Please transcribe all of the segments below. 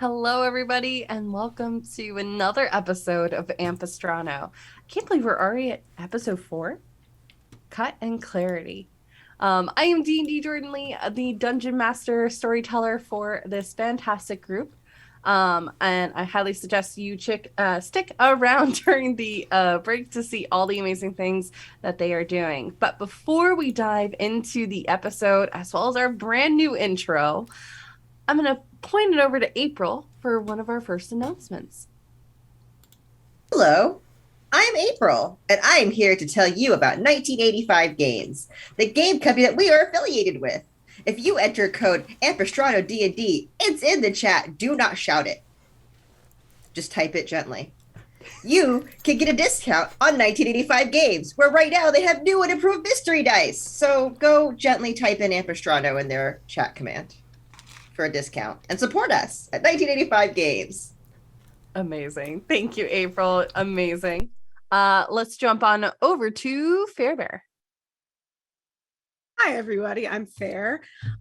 Hello, everybody, and welcome to another episode of Ampistrano. I can't believe we're already at episode 4, Cut and Clarity. I am D&D Jordan Lee, the Dungeon Master storyteller for this fantastic group. And I highly suggest you stick around during the break to see all the amazing things that they are doing. But before we dive into the episode, as well as our brand new intro, I'm going to point it over to April for one of our first announcements. Hello, I'm April, and I am here to tell you about 1985 Games, the game company that we are affiliated with. If you enter code AmpistranoDND, it's in the chat. Do not shout it. Just type it gently. You can get a discount on 1985 games, where right now they have new and improved mystery dice. So go gently type in Ampistrano in their chat command for a discount and support us at 1985 Games. Amazing. Thank you, April. Amazing. Let's jump on over to Fairbear. Hi, everybody. I'm Fair.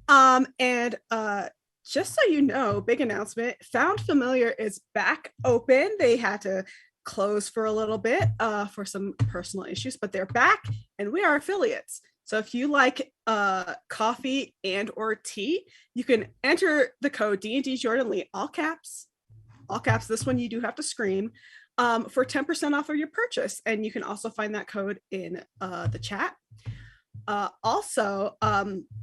And just so you know, big announcement, Found Familiar is back open. They had to close for a little bit for some personal issues, but they're back and we are affiliates. So if you like coffee and or tea, you can enter the code D&D Jordan Lee, all caps. All caps. This one you do have to scream for 10% off of your purchase. And you can also find that code in the chat. Also,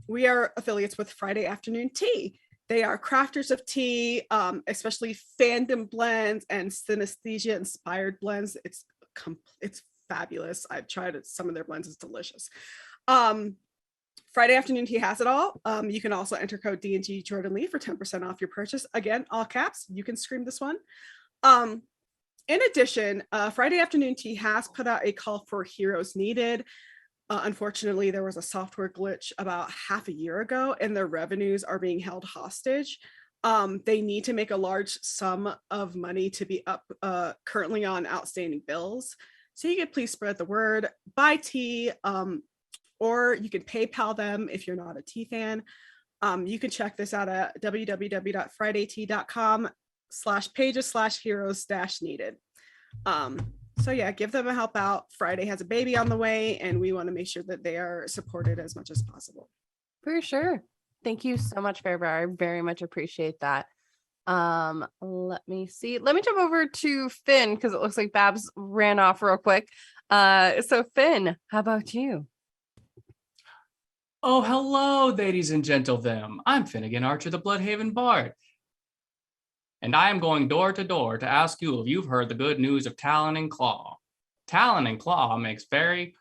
we are affiliates with Friday Afternoon Tea. They are crafters of tea, especially fandom blends and synesthesia inspired blends. It's fabulous. I've tried some of their blends. It's delicious. Friday Afternoon Tea has it all. You can also enter code D&G Jordan Lee for 10% off your purchase. Again, all caps. You can scream this one. In addition, Friday Afternoon Tea has put out a call for heroes needed. Unfortunately, there was a software glitch about half a year ago, and their revenues are being held hostage. They need to make a large sum of money to be up currently on outstanding bills. So you could please spread the word, buy tea, or you can PayPal them if you're not a tea fan. You can check this out at www.fridaytea.com/pages/heroes-needed. So yeah, give them a help out. Friday has a baby on the way, and we want to make sure that they are supported as much as possible. For sure. Thank you so much, Fairbear. I very much appreciate that. Let me see. Let me jump over to Finn because it looks like Babs ran off real quick. So Finn, how about you? Oh, hello, ladies and gentlemen. I'm Finnegan Archer, the Bloodhaven Bard. And I am going door to door to ask you if you've heard the good news of Talon and Claw. Talon and Claw makes very,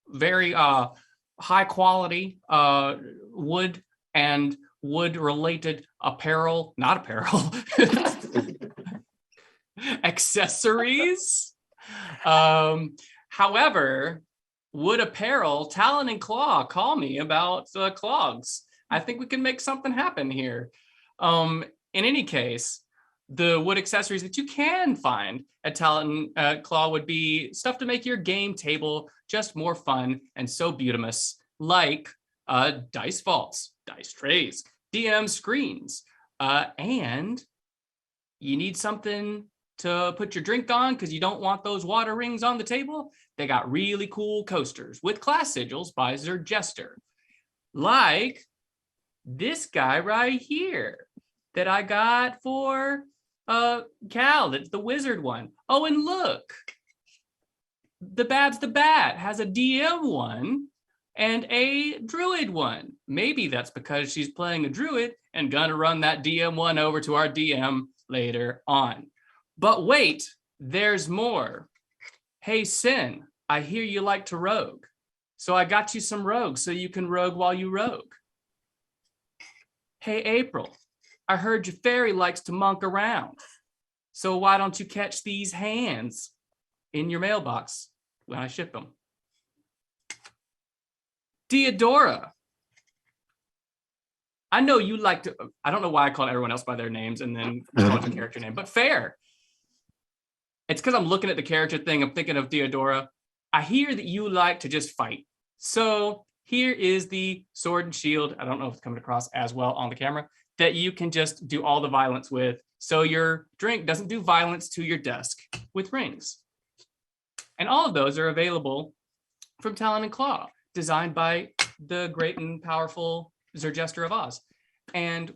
very high quality wood and wood-related apparel, not apparel, accessories. However, wood apparel, Talon and Claw call me about clogs. I think we can make something happen here. In any case, the wood accessories that you can find at Talon Claw would be stuff to make your game table just more fun and so beautimous, like dice vaults, dice trays, DM screens, and you need something to put your drink on because you don't want those water rings on the table. They got really cool coasters with class sigils by Zerjester, like this guy right here that I got for Cal. That's the wizard one. Oh, and look, the Babs the Bat has a DM one and a druid one. Maybe that's because she's playing a druid and gonna run that DM one over to our DM later on. But wait, there's more. Hey, Sin, I hear you like to rogue. So I got you some rogues so you can rogue while you rogue. Hey, April, I heard your fairy likes to monk around. So why don't you catch these hands in your mailbox when I ship them? Deodora, I know you like to, I don't know why I called everyone else by their names and then called your character name, but fair. It's because I'm looking at the character thing. I'm thinking of Deodora. I hear that you like to just fight. So here is the sword and shield. I don't know if it's coming across as well on the camera, that you can just do all the violence with so your drink doesn't do violence to your desk with rings. And all of those are available from Talon and Claw, designed by the great and powerful Zerjester of Oz. And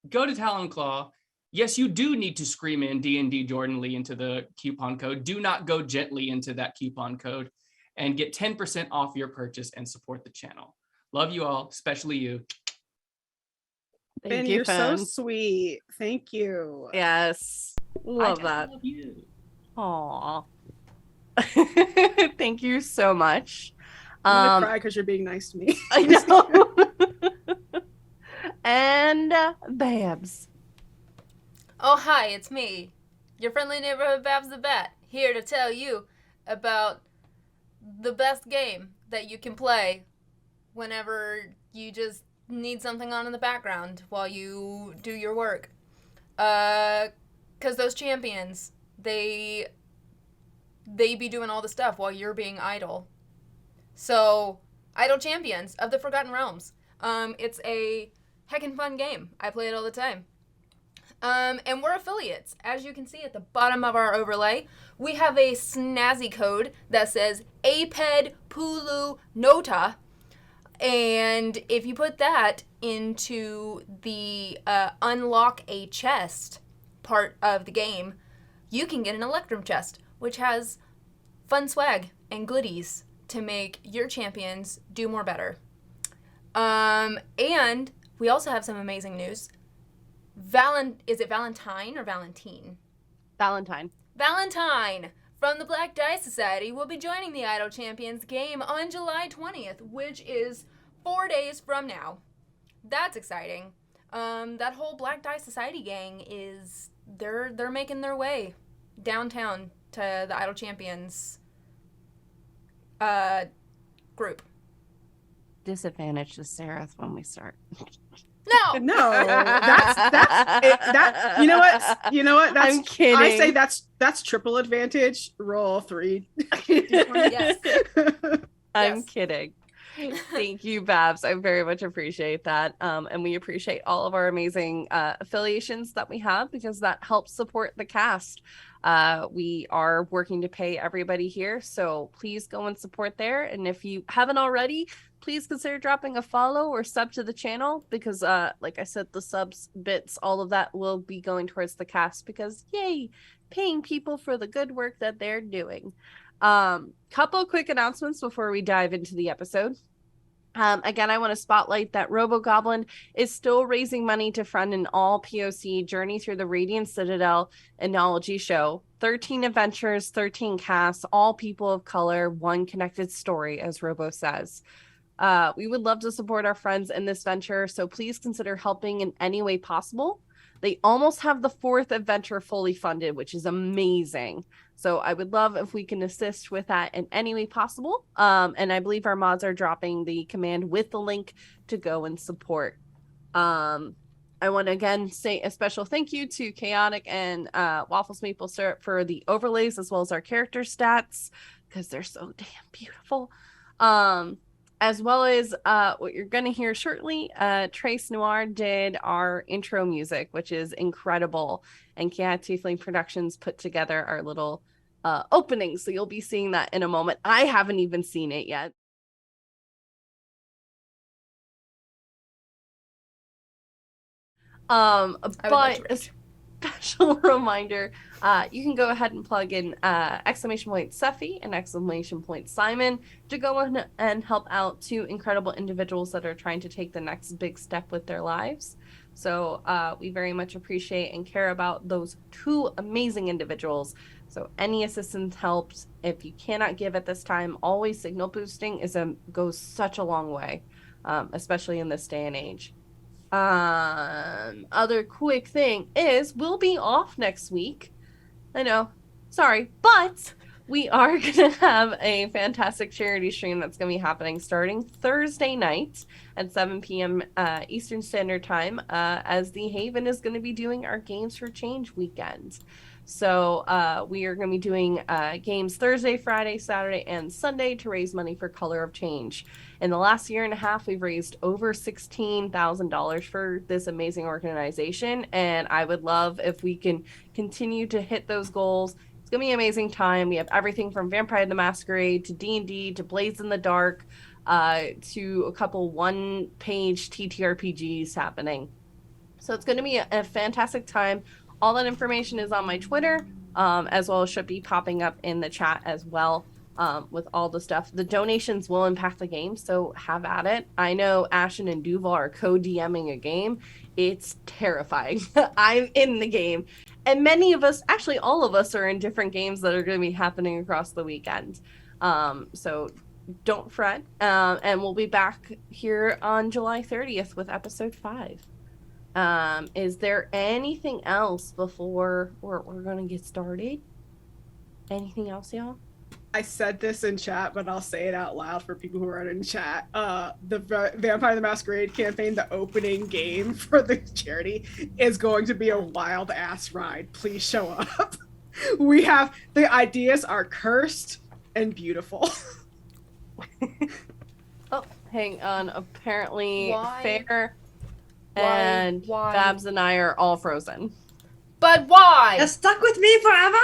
go to Talon and Claw. Yes, you do need to scream in D&D Jordan Lee into the coupon code. Do not go gently into that coupon code, and get 10% off your purchase and support the channel. Love you all, especially you. Ben, you're so sweet. Thank you. Yes. Love that. Love you. Aw. Thank you so much. I'm gonna cry because you're being nice to me. I know. And Babs. Oh, hi, it's me, your friendly neighborhood Babs the Bat, here to tell you about the best game that you can play whenever you just need something on in the background while you do your work. 'Cause those champions, they be doing all the stuff while you're being idle. So, Idle Champions of the Forgotten Realms. It's a heckin' fun game. I play it all the time. And we're affiliates. As you can see at the bottom of our overlay, we have a snazzy code that says APED PULU NOTA. And if you put that into the unlock a chest part of the game, you can get an Electrum chest, which has fun swag and goodies to make your champions do more better. And we also have some amazing news. Is it Valentine or Valentine? Valentine. Valentine from the Black Dice Society will be joining the Idle Champions game on July 20th, which is 4 days from now. That's exciting. That whole Black Dice Society gang they're making their way downtown to the Idle Champions group. Disadvantage to Sereth when we start. No, No, that's it. That you know what? That's I'm kidding. I say that's triple advantage. Roll 3. Yes. I'm Yes. kidding. Thank you, Babs. I very much appreciate that. And we appreciate all of our amazing affiliations that we have, because that helps support the cast. We are working to pay everybody here, so please go and support there. And if you haven't already, please consider dropping a follow or sub to the channel, because like I said, the subs bits, all of that will be going towards the cast, because yay, paying people for the good work that they're doing. Couple quick announcements before we dive into the episode. Again, I want to spotlight that RoboGoblin is still raising money to fund an all POC journey through the Radiant Citadel Enology show. 13 adventures, 13 casts, all people of color, one connected story, as Robo says. We would love to support our friends in this venture, so please consider helping in any way possible. They almost have the 4th adventure fully funded, which is amazing. So I would love if we can assist with that in any way possible. And I believe our mods are dropping the command with the link to go and support. I want to again say a special thank you to Chaotic and Waffles Maple Syrup for the overlays, as well as our character stats, because they're so damn beautiful. As well as what you're going to hear shortly, Trace Noir did our intro music, which is incredible. And ChaoticTiefling Productions put together our little opening. So you'll be seeing that in a moment. I haven't even seen it yet. But a special reminder, you can go ahead and plug in exclamation point Seffi and exclamation point Simon to go in and help out 2 incredible individuals that are trying to take the next big step with their lives. So we very much appreciate and care about those 2 amazing individuals. So any assistance helps. If you cannot give at this time, always signal boosting goes such a long way, especially in this day and age. Other quick thing is we'll be off next week. I know, sorry, but we are going to have a fantastic charity stream that's going to be happening starting Thursday night at 7 p.m. Eastern Standard Time, as the Haven is going to be doing our Games for Change weekend. So we are going to be doing games Thursday, Friday, Saturday, and Sunday to raise money for Color of Change. In the last year and a half, we've raised over $16,000 for this amazing organization, and I would love if we can continue to hit those goals. It's gonna be an amazing time. We have everything from Vampire the Masquerade to D&D to Blades in the Dark, to a couple one-page TTRPGs happening. So it's going to be a fantastic time. All that information is on my Twitter, as well as should be popping up in the chat as well, with all the stuff. The donations will impact the game, so have at it. I know Ashen and Duval are co-DMing a game. It's terrifying. I'm in the game. And many of us, actually all of us, are in different games that are going to be happening across the weekend. So don't fret. And we'll be back here on July 30th with episode 5. Is there anything else before we're going to get started? Anything else, y'all? I said this in chat, but I'll say it out loud for people who aren't in chat. The Vampire the Masquerade campaign, the opening game for the charity, is going to be a wild ass ride. Please show up. The ideas are cursed and beautiful. Oh, hang on. Apparently, Why? Fair and Babs and I are all frozen. But why? You're stuck with me forever!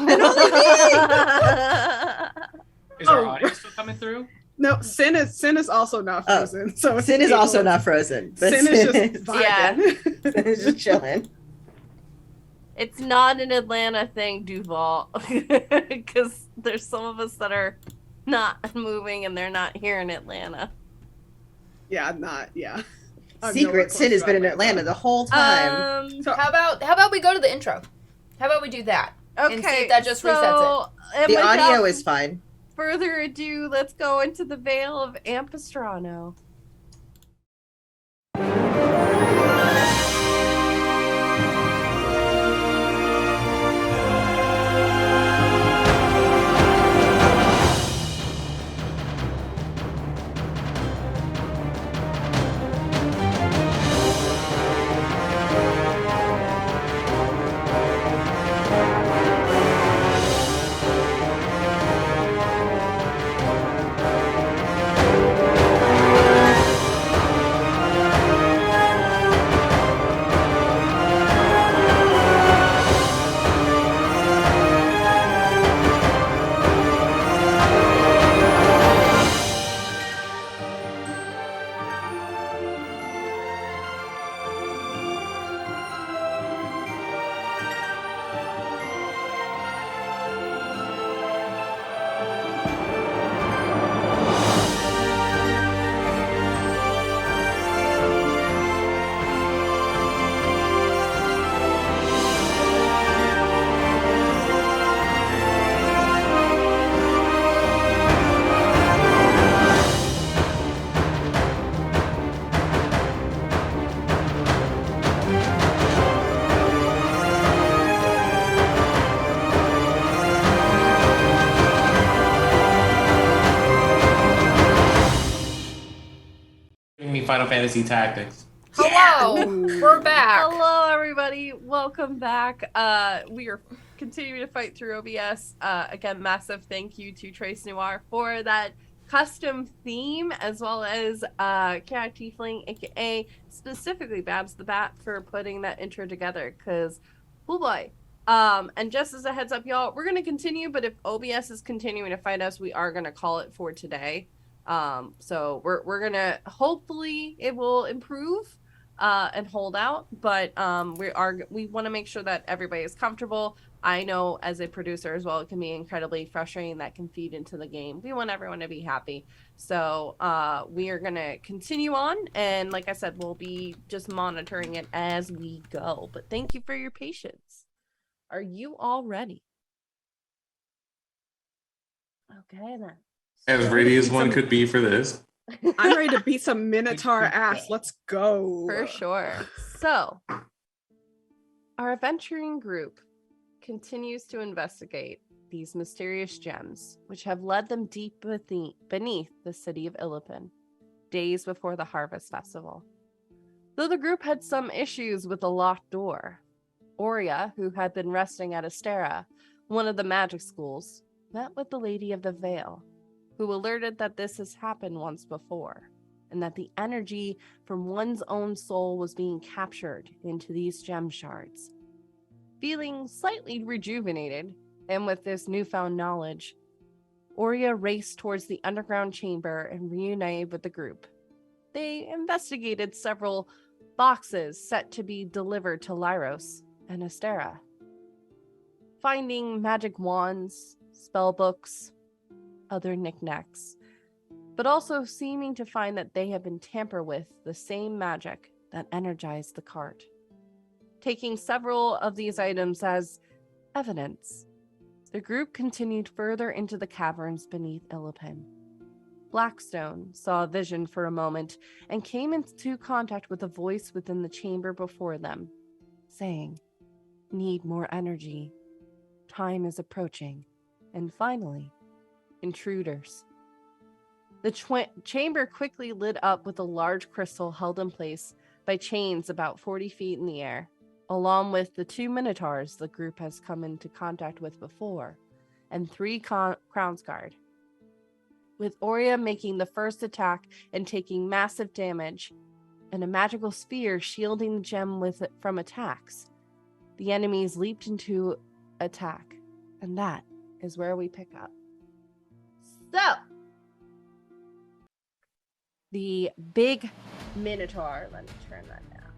And only me! Is our audio still coming through? No, Sin is also not frozen. So it's Sin is also not frozen. But Sin is just vibing. Yeah. Sin is just chilling. It's not an Atlanta thing, Duval, because there's some of us that are not moving and they're not here in Atlanta. Yeah, not, yeah. I'm nowhere Secret, close Sin has to been in Atlanta the whole time. So- How about we go to the intro? How about we do that? Okay, And see if that just resets it. The audio is fine. Further ado, let's go into the Vale of Ampistrano. Final Fantasy Tactics. Hello, we're back. Hello, everybody. Welcome back. We are continuing to fight through OBS. Again, massive thank you to Trace Noir for that custom theme, as well as ChaoticTiefling, aka specifically Babs the Bat, for putting that intro together. Because, oh boy. And just as a heads up, y'all, we're gonna continue. But if OBS is continuing to fight us, we are gonna call it for today. So we're gonna, hopefully it will improve and hold out, but we want to make sure that everybody is comfortable. I know as a producer as well, it can be incredibly frustrating. That can feed into the game. We want everyone to be happy. So we are gonna continue on, and like I said, we'll be just monitoring it as we go. But thank you for your patience. Are you all ready? Okay then. As ready as one could be for this. I'm ready to beat some Minotaur ass. Let's go. For sure. So, our adventuring group continues to investigate these mysterious gems, which have led them deep beneath the city of Ilopan, days before the Harvest Festival. Though the group had some issues with the locked door, Aurea, who had been resting at Astera, one of the magic schools, met with the Lady of the Veil, who alerted that this has happened once before, and that the energy from one's own soul was being captured into these gem shards. Feeling slightly rejuvenated, and with this newfound knowledge, Aurea raced towards the underground chamber and reunited with the group. They investigated several boxes set to be delivered to Lyros and Astera, finding magic wands, spell books, other knickknacks, but also seeming to find that they have been tampered with the same magic that energized the cart. Taking several of these items as evidence, the group continued further into the caverns beneath Ilopan. Blackstone saw a vision for a moment and came into contact with a voice within the chamber before them, saying, "Need more energy. Time is approaching." And finally, intruders. The chamber quickly lit up with a large crystal held in place by chains about 40 feet in the air, along with the 2 Minotaurs the group has come into contact with before, and 3 Crown's Guard. With Aurea making the first attack and taking massive damage, and a magical sphere shielding the gem from attacks, the enemies leaped into attack, and that is where we pick up. So, the big Minotaur, let me turn that down,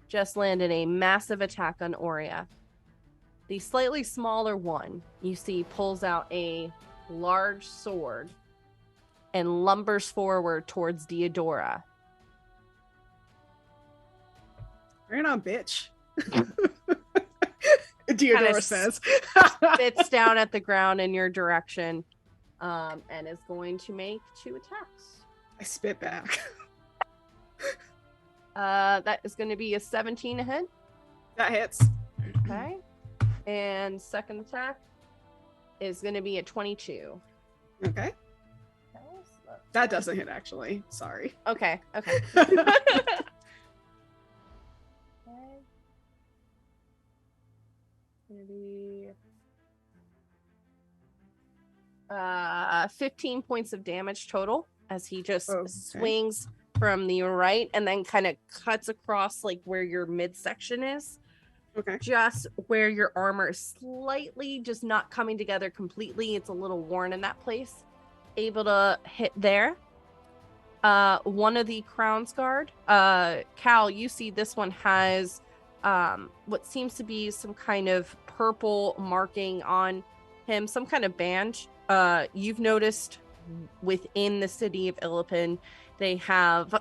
just landed a massive attack on Aurea. The slightly smaller one, you see, pulls out a large sword and lumbers forward towards Diodora. Bring it on, bitch. Diodora says. Spits down at the ground in your direction, and is going to make 2 attacks. I spit back. That is going to be a 17 to hit. That hits. Okay. And second attack is going to be a 22. Okay. That doesn't hit, actually. Sorry. Okay. Gonna be 15 points of damage total as he just swings from the right and then kind of cuts across like where your midsection is. Okay. Just where your armor is slightly just not coming together completely. It's a little worn in that place. Able to hit there. One of the Crown's Guard. Cal, you see this one has what seems to be some kind of purple marking on him, some kind of band. You've noticed within the city of Ilopan, they have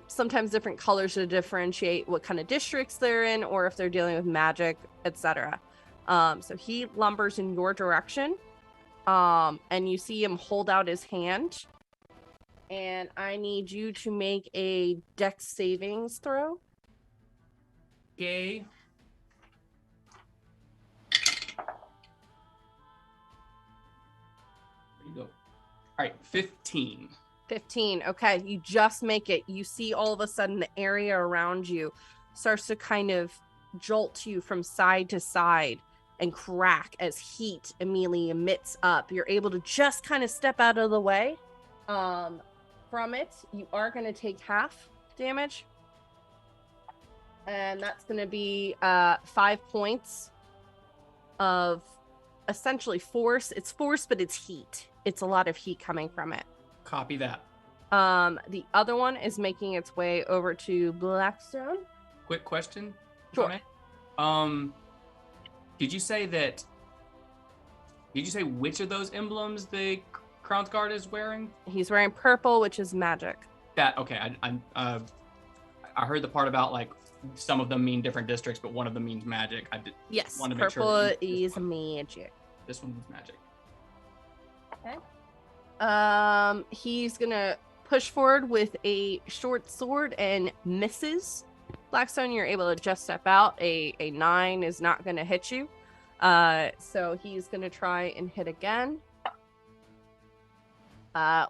sometimes different colors to differentiate what kind of districts they're in or if they're dealing with magic, etc. So he lumbers in your direction, and you see him hold out his hand. And I need you to make a dex savings throw. Okay. There you go. All right, 15. 15. Okay, you just make it. You see all of a sudden the area around you starts to kind of jolt you from side to side and crack as heat immediately emits up. You're able to just kind of step out of the way. From it, you are going to take half damage. And that's going to be 5 points of essentially force. It's force, but it's heat. It's a lot of heat coming from it. Copy that. The other one is making its way over to Blackstone. Quick question. Sure. Did you say which of those emblems the Crown's Guard is wearing? He's wearing purple, which is magic. That okay. I heard the part about like some of them mean different districts, but one of them means magic. I did. Yes, want to make purple sure is magic. This one means magic. Okay. He's gonna push forward with a short sword and misses. Blackstone, you're able to just step out. A 9 is not gonna hit you. So he's going to try and hit again.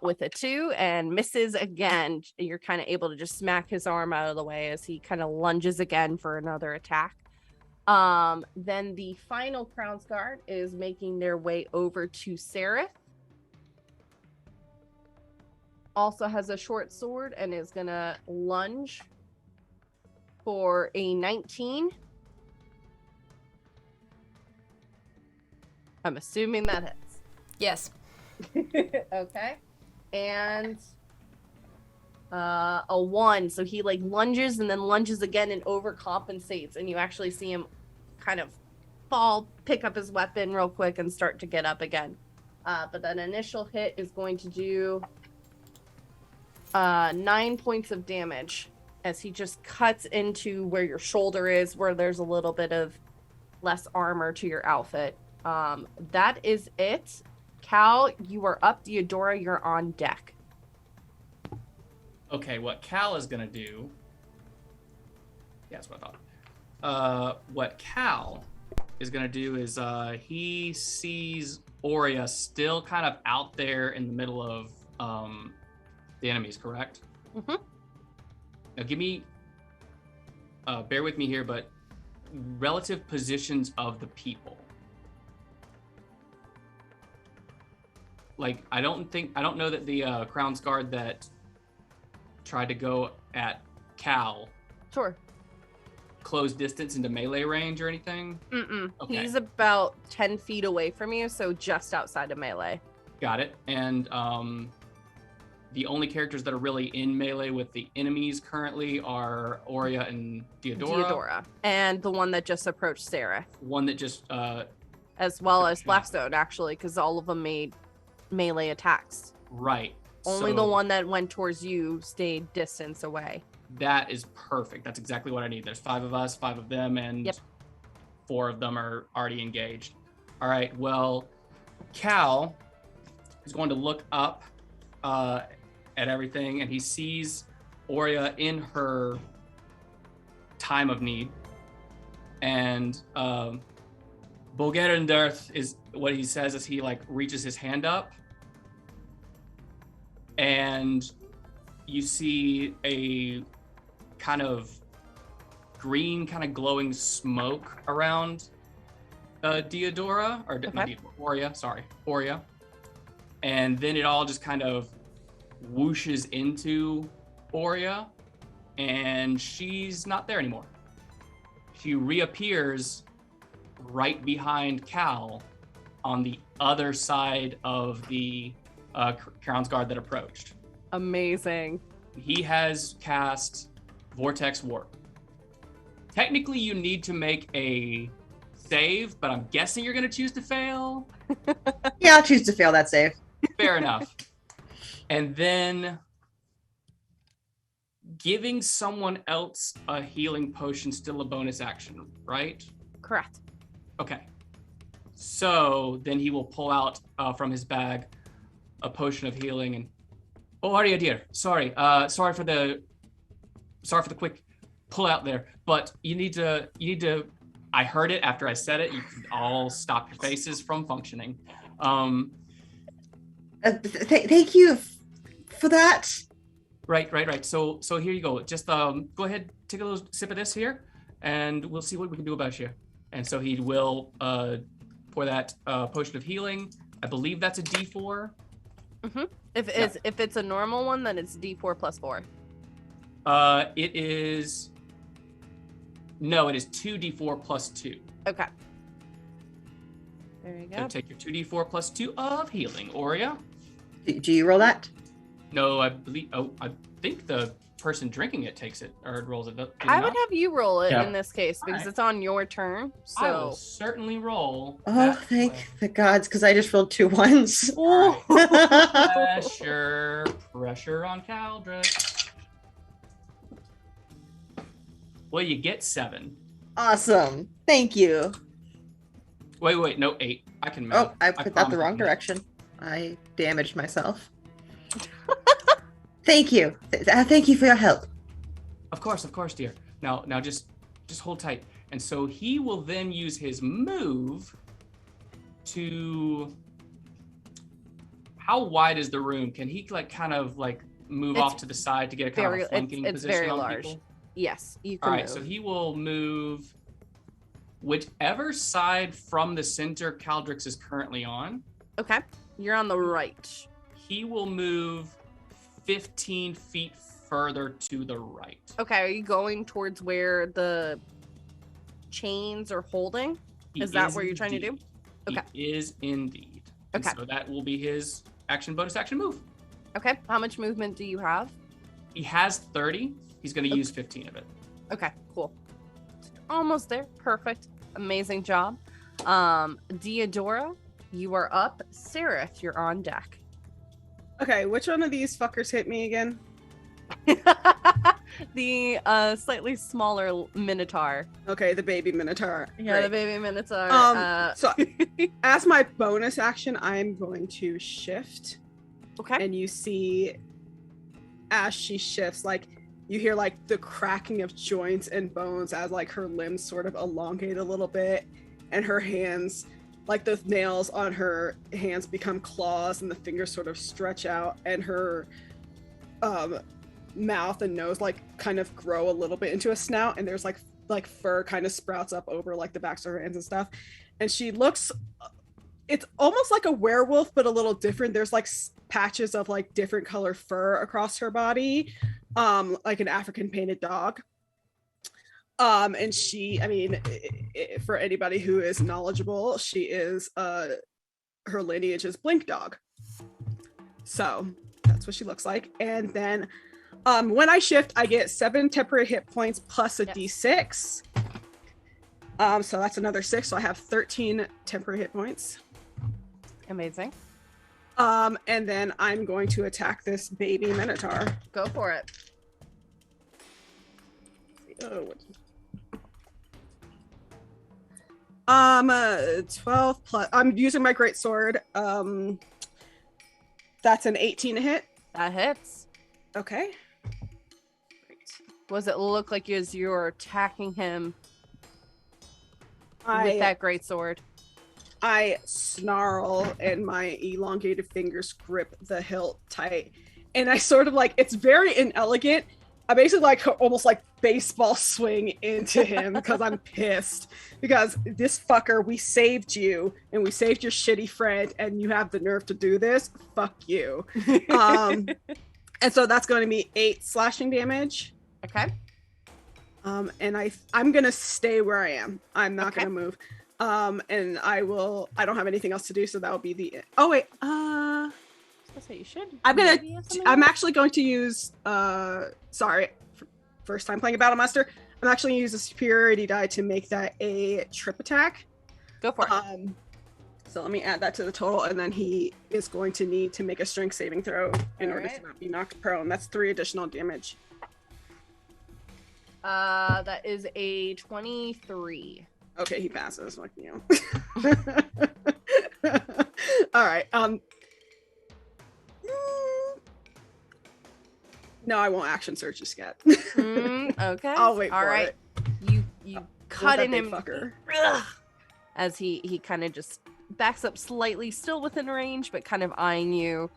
With a 2 and misses again. You're kind of able to just smack his arm out of the way as he kind of lunges again for another attack. Then the final Crown's Guard is making their way over to Seraph. Also has a short sword and is gonna lunge for a 19. I'm assuming that hits. Yes. Okay. And a 1. So he like lunges and then lunges again and overcompensates, and you actually see him kind of fall, pick up his weapon real quick and start to get up again. But that initial hit is going to do 9 points of damage as he just cuts into where your shoulder is, where there's a little bit of less armor to your outfit. That is it. Cal, you are up. Theodora, you're on deck. Okay, what Cal is gonna do? Yeah, that's what I thought. What Cal is gonna do is he sees Aurea still kind of out there in the middle of the enemies, correct? Mm-hmm. Now give me, bear with me here, but relative positions of the people. Like, I don't know that the Crown's Guard that tried to go at Cal Sure. close distance into melee range or anything. Mm-mm. Okay. He's about 10 feet away from you, so just outside of melee. Got it. And the only characters that are really in melee with the enemies currently are Aurea and Theodora. And the one that just approached Sarah. One that just As well as Blackstone, actually, because all of them made melee attacks. right. Only So the one that went towards you stayed distance away. that is perfect. That's exactly what I need. There's 5 of us, 5 of them, and Yep. 4 of them are already engaged. All right. Well, Cal is going to look up at everything, and he sees Aurea in her time of need, and Gremlynnart is what he says as he like reaches his hand up, and you see a kind of green, kind of glowing smoke around Theodora, or not Okay. Theodora, Aurea, and then it all just kind of whooshes into Aurea, and she's not there anymore. She reappears right behind Cal on the other side of the Crown's Guard that approached. Amazing. He has cast Vortex Warp. Technically, you need to make a save, but I'm guessing you're going to choose to fail. Yeah, I'll choose to fail that save. Fair enough. And then giving someone else a healing potion still a bonus action, right? Correct. Okay. So then he will pull out from his bag a potion of healing and Aurea dear, sorry for the quick pull out there, but you need to I heard it after I said it. You can all stop your faces from functioning. Thank you for that. Right. So here you go. Just go ahead, take a little sip of this here, and we'll see what we can do about you. And so he will pour that potion of healing. I believe that's a D4. Mm-hmm. If it's a normal one, then it's D4 plus 4. It is 2d4 plus 2. Okay. There you go. So take your 2d4 plus 2 of healing, Aurea. Do you roll that? No, I think the person drinking it takes it or rolls it. Do they I would not? have you roll it Yeah. in this case because Alright. it's on your turn. I will So certainly roll. Oh, that thank way. the gods, because I just rolled 2 ones. All Pressure on Caldric. Well, you get 7. Awesome. Thank you. Wait, no, 8. I can math. Oh, I put that the promise wrong I can. direction. I damaged myself. Thank you. Thank you for your help. Of course, dear. Now just Just hold tight. And so he will then use his move to... How wide is the room? Can he like kind of like move off to the side to get a kind of a flanking it's position very on large. people? Yes, you can All right, move. so he will move whichever side from the center Caldrix is currently on. Okay, you're on the right. He will move 15 feet further to the right. Okay, are you going towards where the chains are holding? Is that what you're trying to do? Okay. He is indeed. And Okay. so that will be his bonus action move. Okay, how much movement do you have? He has 30. He's going to use 15 of it. Okay, cool. Almost there. Perfect. Amazing job. Diodora, you are up. Seraph, you're on deck. Okay, which one of these fuckers hit me again? The slightly smaller Minotaur. Okay, the baby Minotaur. Yeah, the Great. baby Minotaur. So as my bonus action, I'm going to shift. Okay. And you see as she shifts, like you hear like the cracking of joints and bones as like her limbs sort of elongate a little bit, and her hands, like the nails on her hands become claws and the fingers sort of stretch out, and her mouth and nose like kind of grow a little bit into a snout, and there's like fur kind of sprouts up over like the backs of her hands and stuff, and she looks, it's almost like a werewolf but a little different. There's like patches of like different color fur across her body, like an African painted dog. And she, I mean, for anybody who is knowledgeable, she is her lineage is Blink Dog, so that's what she looks like. And then when I shift, I get 7 temporary hit points plus a d6. So that's another 6. So I have 13 temporary hit points. Amazing. And then I'm going to attack this baby Minotaur. Go for it. Oh, 12 plus. I'm using my great sword. That's an 18 to hit. That hits. Okay. Does it look like as you're attacking him with I that great sword? snarl and my elongated fingers grip the hilt tight, and I sort of like, it's very inelegant. I basically like almost like baseball swing into him because I'm pissed because this fucker, we saved you and we saved your shitty friend, and you have the nerve to do this. Fuck you. And so that's going to be 8 slashing damage. Okay. And I'm gonna stay where I am. I'm not Okay. gonna move. And I don't have anything else to do, so that will be the, oh wait, That's what you should. I'm actually going to use, sorry, first time playing a battle master. I'm actually going to use a superiority die to make that a trip attack. Go for it. So let me add that to the total, and then he is going to need to make a strength saving throw in order to not be knocked prone. That's 3 additional damage. That is a 23. Okay, he passes. Fuck you. All right. No, I won't action search just yet. Okay. I'll wait All for right. it. You cut in him fucker. as he kind of just backs up slightly, still within range, but kind of eyeing you.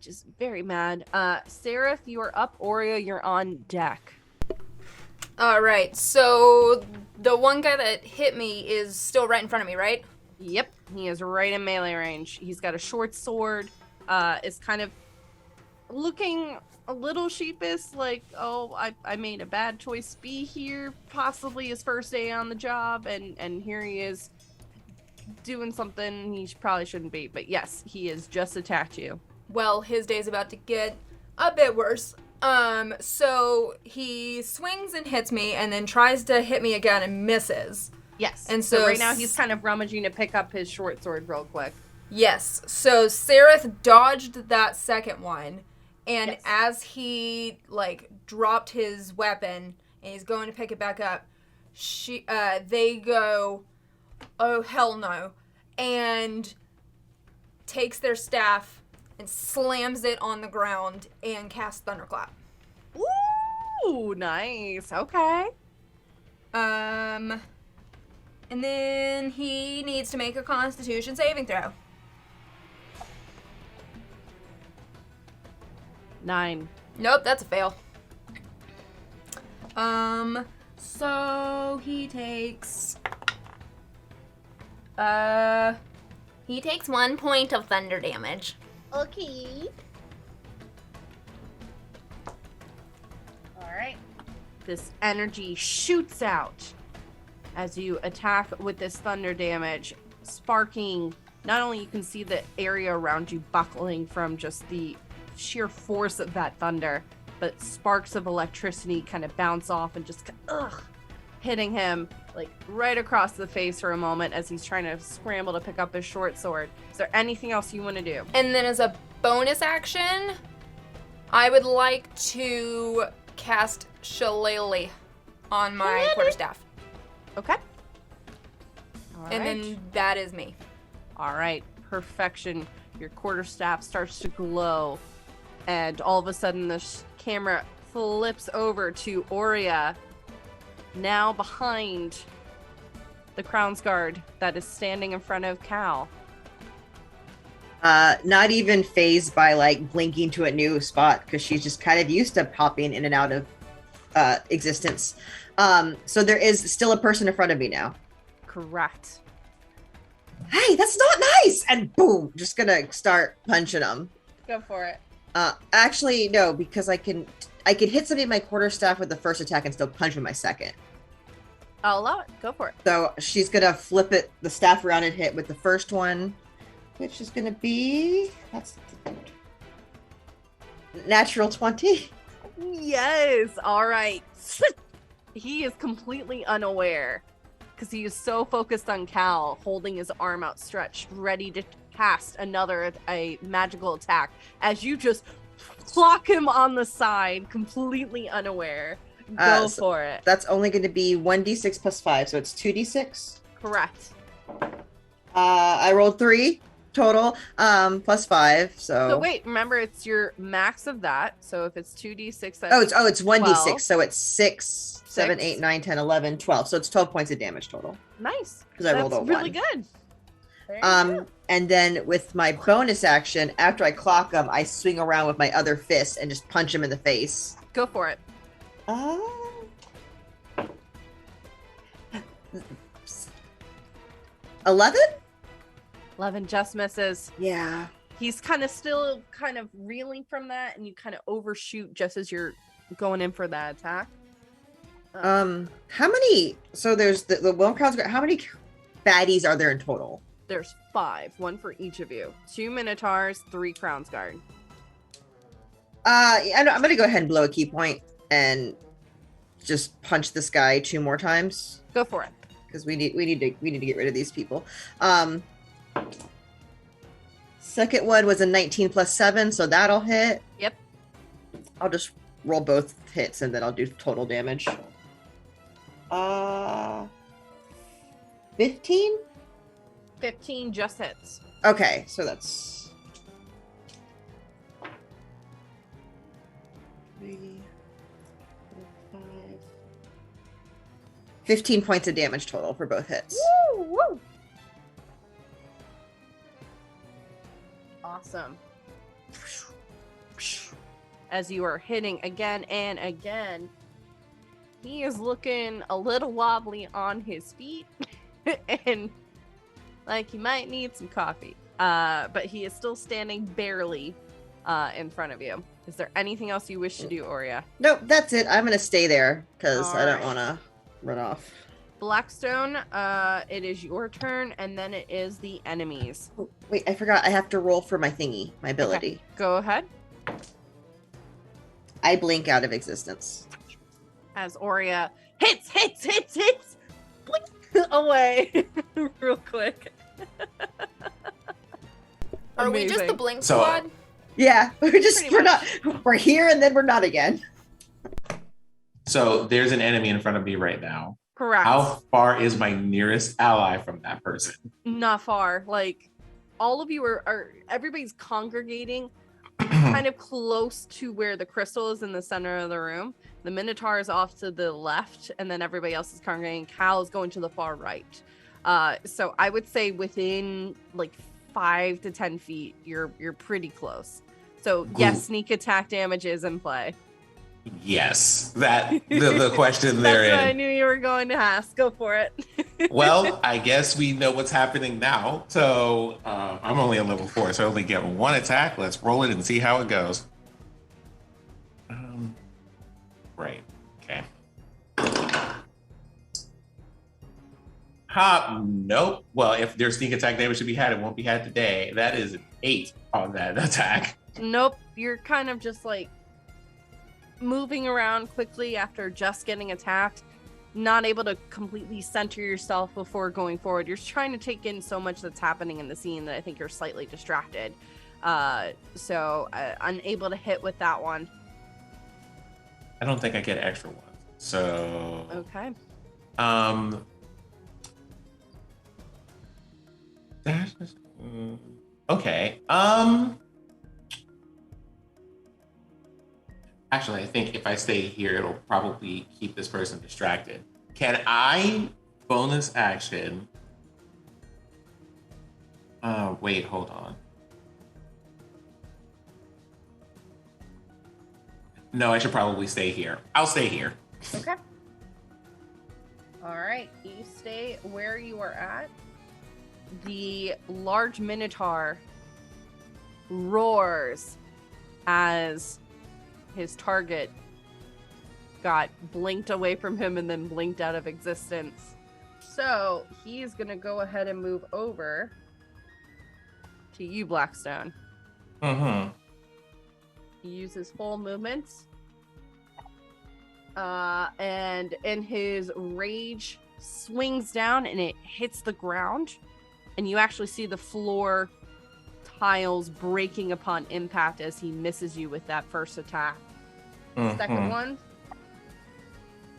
Just very mad. Seraph, you are up. Oreo, you're on deck. All right, so the one guy that hit me is still right in front of me, right? Yep, he is right in melee range. He's got a short sword. Is kind of looking a little sheepish, like, oh, I made a bad choice to be here. Possibly his first day on the job, and here he is doing something he probably shouldn't be. But yes, he has just attacked you. Well, his day's about to get a bit worse. So he swings and hits me and then tries to hit me again and misses. Yes. And so so right now he's kind of rummaging to pick up his short sword real quick. Yes. So Seraph dodged that second one, and Yes. as he like dropped his weapon and he's going to pick it back up, they go, "Oh hell no," and takes their staff and slams it on the ground and casts Thunderclap. Ooh, nice. Okay. And then he needs to make a Constitution saving throw. 9. Nope, that's a fail. So he takes 1 point of thunder damage. Okay. All right. This energy shoots out as you attack with this thunder damage, sparking. Not only you can see the area around you buckling from just the sheer force of that thunder, but sparks of electricity kind of bounce off and just hitting him like right across the face for a moment as he's trying to scramble to pick up his short sword. Is there anything else you want to do? And then as a bonus action, I would like to cast Shillelagh on my quarterstaff. Okay. All And right. then that is me. All right, perfection. Your quarterstaff starts to glow, and all of a sudden the camera flips over to Aurea, now behind the Crown's Guard that is standing in front of Cal. Not even phased by like blinking to a new spot because she's just kind of used to popping in and out of existence. So there is still a person in front of me now. Correct. Hey, that's not nice! And boom, just gonna start punching them. Go for it. Actually, no, because I can hit somebody with my quarterstaff with the first attack and still punch with my second. I'll allow it. Go for it. So she's gonna flip the staff around and hit with the first one, which is gonna be natural 20. Yes. All right. He is completely unaware because he is so focused on Cal, holding his arm outstretched, ready to cast a magical attack as you just clock him on the side, completely unaware. Go for it. That's only going to be 1d6 plus 5, so it's 2d6. Correct. I rolled 3 total, plus 5. So wait, remember it's your max of that. So if it's 2d6, that's it's 1d6, 12. so it's 6, 7, 8, 9, 10, 11, 12. So it's 12 points of damage total. Nice. Because I rolled a 1. Really good. There you go. And then with my bonus action, after I clock him, I swing around with my other fist and just punch him in the face. Go for it. 11? 11 just misses. Yeah. He's still reeling from that, and you kind of overshoot just as you're going in for that attack. How many? So there's the one Crown's Guard. How many baddies are there in total? There's 5, 1 for each of you. 2 Minotaurs, 3 Crown's Guard. I'm gonna go ahead and blow a key point and just punch this guy 2 more times Go for it. because we need to get rid of these people. Second one was a 19 plus 7, so that'll hit. Yep. I'll just roll both hits and then I'll do total damage. 15? 15 just hits. Okay, so that's 3, 4, 5. 15 points of damage total for both hits. Woo, woo. Awesome. As you are hitting again and again, he is looking a little wobbly on his feet and like he might need some coffee. But he is still standing barely in front of you. Is there anything else you wish to do, Aurea? Nope, that's it. I'm going to stay there because I don't Alright. want to run off. Blackstone, it is your turn, and then it is the enemies. Oh, wait, I forgot. I have to roll for my thingy, my ability. Go ahead. I blink out of existence. As Aurea hits, blink away real quick. Are we just the Amazing. Blink So- Squad? Yeah, Pretty we're here and then we're not again. So there's an enemy in front of me right now. Correct. How far is my nearest ally from that person? Not far. Like all of you are everybody's congregating kind of close to where the crystal is in the center of the room. The Minotaur is off to the left, and then everybody else is congregating. Cal is going to the far right. So I would say within like 5 to 10 feet, you're pretty close. So yes, sneak attack damage is in play. Yes, that the question That's therein. what I knew you were going to ask. Go for it. Well, I guess we know what's happening now. So I'm only on level 4, so I only get 1 attack. Let's roll it and see how it goes. Right. Okay. Nope. Well, if there's sneak attack damage to be had, it won't be had today. That is an 8 on that attack. Nope. You're kind of just like moving around quickly after just getting attacked, not able to completely center yourself before going forward. You're trying to take in so much that's happening in the scene that I think you're slightly distracted. So unable to hit with that one. I don't think I get extra ones. So Okay. Okay. Actually, I think if I stay here, it'll probably keep this person distracted. Can I bonus action? Wait, hold on. No, I should probably stay here. I'll stay here. Okay. All right. You stay where you are at. The large Minotaur roars as his target got blinked away from him and then blinked out of existence. So he's going to go ahead and move over to you, Blackstone. Mm-hmm. He uses full movements. And in his rage swings down and it hits the ground. And you actually see the floor tiles breaking upon impact as he misses you with that first attack. Second one,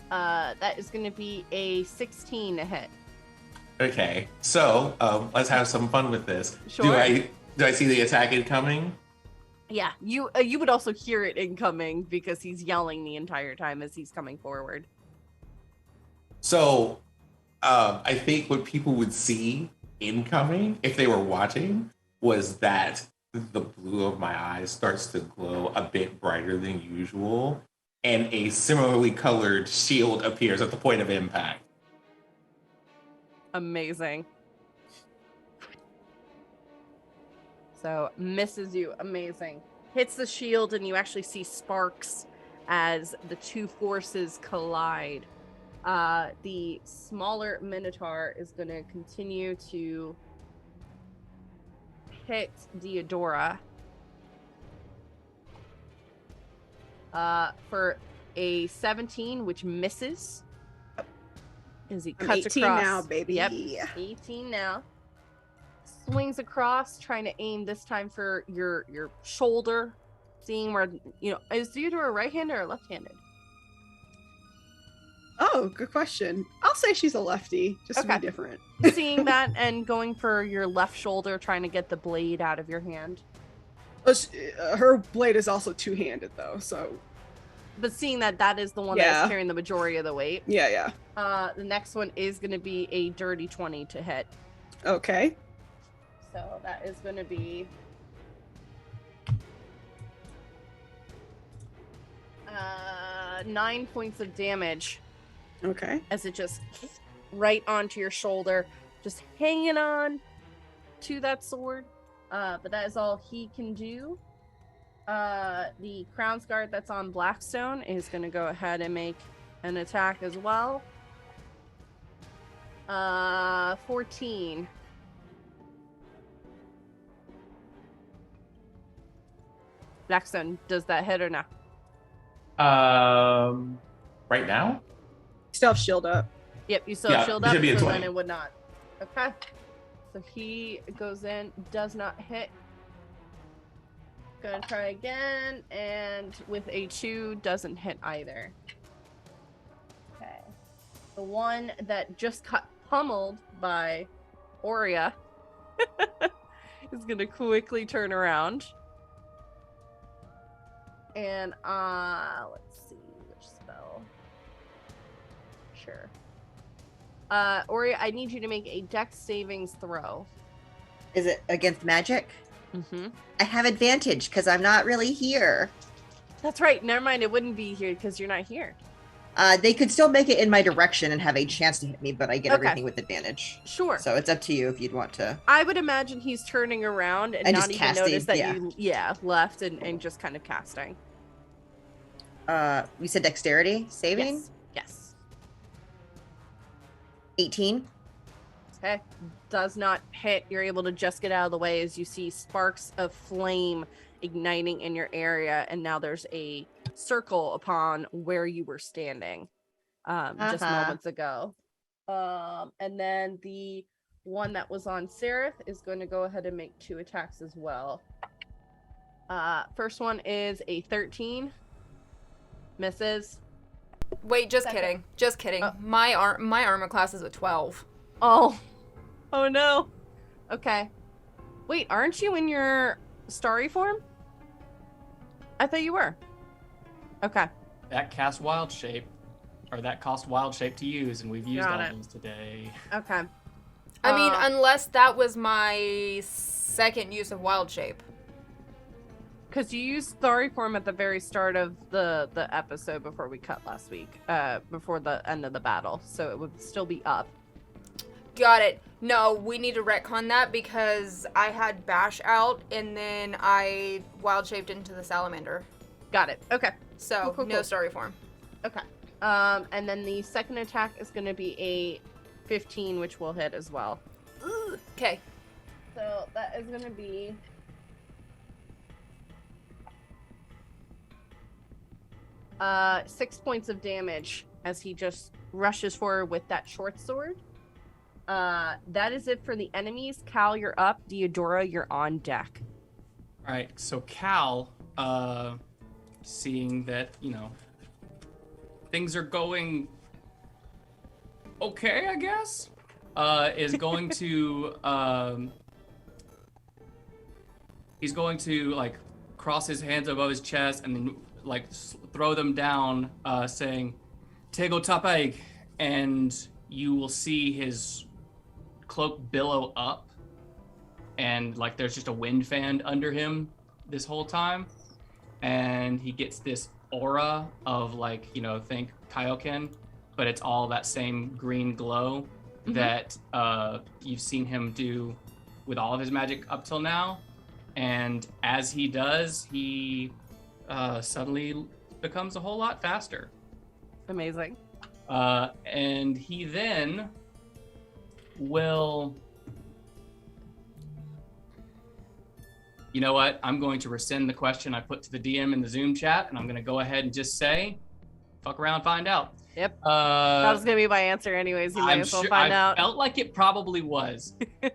that is going to be a 16 to hit. Okay, so let's have some fun with this. Sure. Do I see the attack incoming? Yeah, you would also hear it incoming because he's yelling the entire time as he's coming forward. So I think what people would see incoming if they were watching was that the blue of my eyes starts to glow a bit brighter than usual, and a similarly colored shield appears at the point of impact. Amazing. So misses you. Amazing. Hits the shield and you actually see sparks as the two forces collide. The smaller Minotaur is going to continue to hit Deodora for a 17, which misses. As he cuts 18 across. now, baby. Yep, 18 now. Swings across, trying to aim this time for your shoulder, seeing where, is Deodora right-handed or left-handed? Oh, good question. I'll say she's a lefty, just to Okay. be different. Seeing that and going for your left shoulder, trying to get the blade out of your hand. Her blade is also two-handed, though, so... But seeing that is the one that is carrying the majority of the weight. Yeah. The next one is going to be a dirty 20 to hit. Okay. So that is going to be 9 points of damage. Okay. As it just right onto your shoulder, just hanging on to that sword. But that is all he can do. The Crown's Guard that's on Blackstone is going to go ahead and make an attack as well. 14. Blackstone, does that hit or not? Right now? Still have shield up. Yep, you still have shield it up, should be a so 20. then it would not. Okay. So he goes in, does not hit. Gonna try again, and with a 2, doesn't hit either. Okay. The one that just got pummeled by Aurea is gonna quickly turn around. And let's see which spell. Sure. Ori, I need you to make a Dex savings throw. Is it against magic? Mm-hmm. I have advantage because I'm not really here. That's right. Never mind. It wouldn't be here because you're not here. They could still make it in my direction and have a chance to hit me, but I get Okay. everything with advantage. Sure. So it's up to you if you'd want to. I would imagine he's turning around and not just even casting, notice that yeah. you left and just kind of casting. You said dexterity saving? Yes. 18. Okay. Does not hit. You're able to just get out of the way as you see sparks of flame igniting in your area, and now there's a circle upon where you were standing just moments ago. And then the one that was on Seraph is going to go ahead and make 2 attacks as well. First one is a 13. Misses. Wait, just Second. kidding. Just kidding. Oh. My armor class is a 12. Oh no. Okay. Wait, aren't you in your starry form? I thought you were. Okay. That cost wild shape to use, and we've used Got all it. those today. Okay. I mean, unless that was my second use of wild shape. Because you used starry form at the very start of the episode before we cut last week, before the end of the battle, so it would still be up. Got it. No, we need to retcon that because I had Bash out and then I wild shaped into the salamander. Got it. Okay. So, Cool. no story form. Okay. And then the second attack is going to be a 15, which will hit as well. Okay. So that is going to be 6 points of damage as he just rushes forward with that short sword. That is it for the enemies. Cal, you're up. Deodora, you're on deck. All right, so Cal, seeing that, things are going okay, I guess, is going to, he's going to, like, cross his hands above his chest and then, like, throw them down, saying, Tego Tapeg, and you will see his cloak billow up, and like there's just a wind fan under him this whole time, and he gets this aura of, like, think Kaioken, but it's all that same green glow that you've seen him do with all of his magic up till now. And as he does, he suddenly becomes a whole lot faster. Amazing. And he then will... You know what? I'm going to rescind the question I put to the DM in the Zoom chat, and I'm going to go ahead and just say, fuck around, find out. Yep. That was going to be my answer anyways. You might as well find out. I felt like it probably was.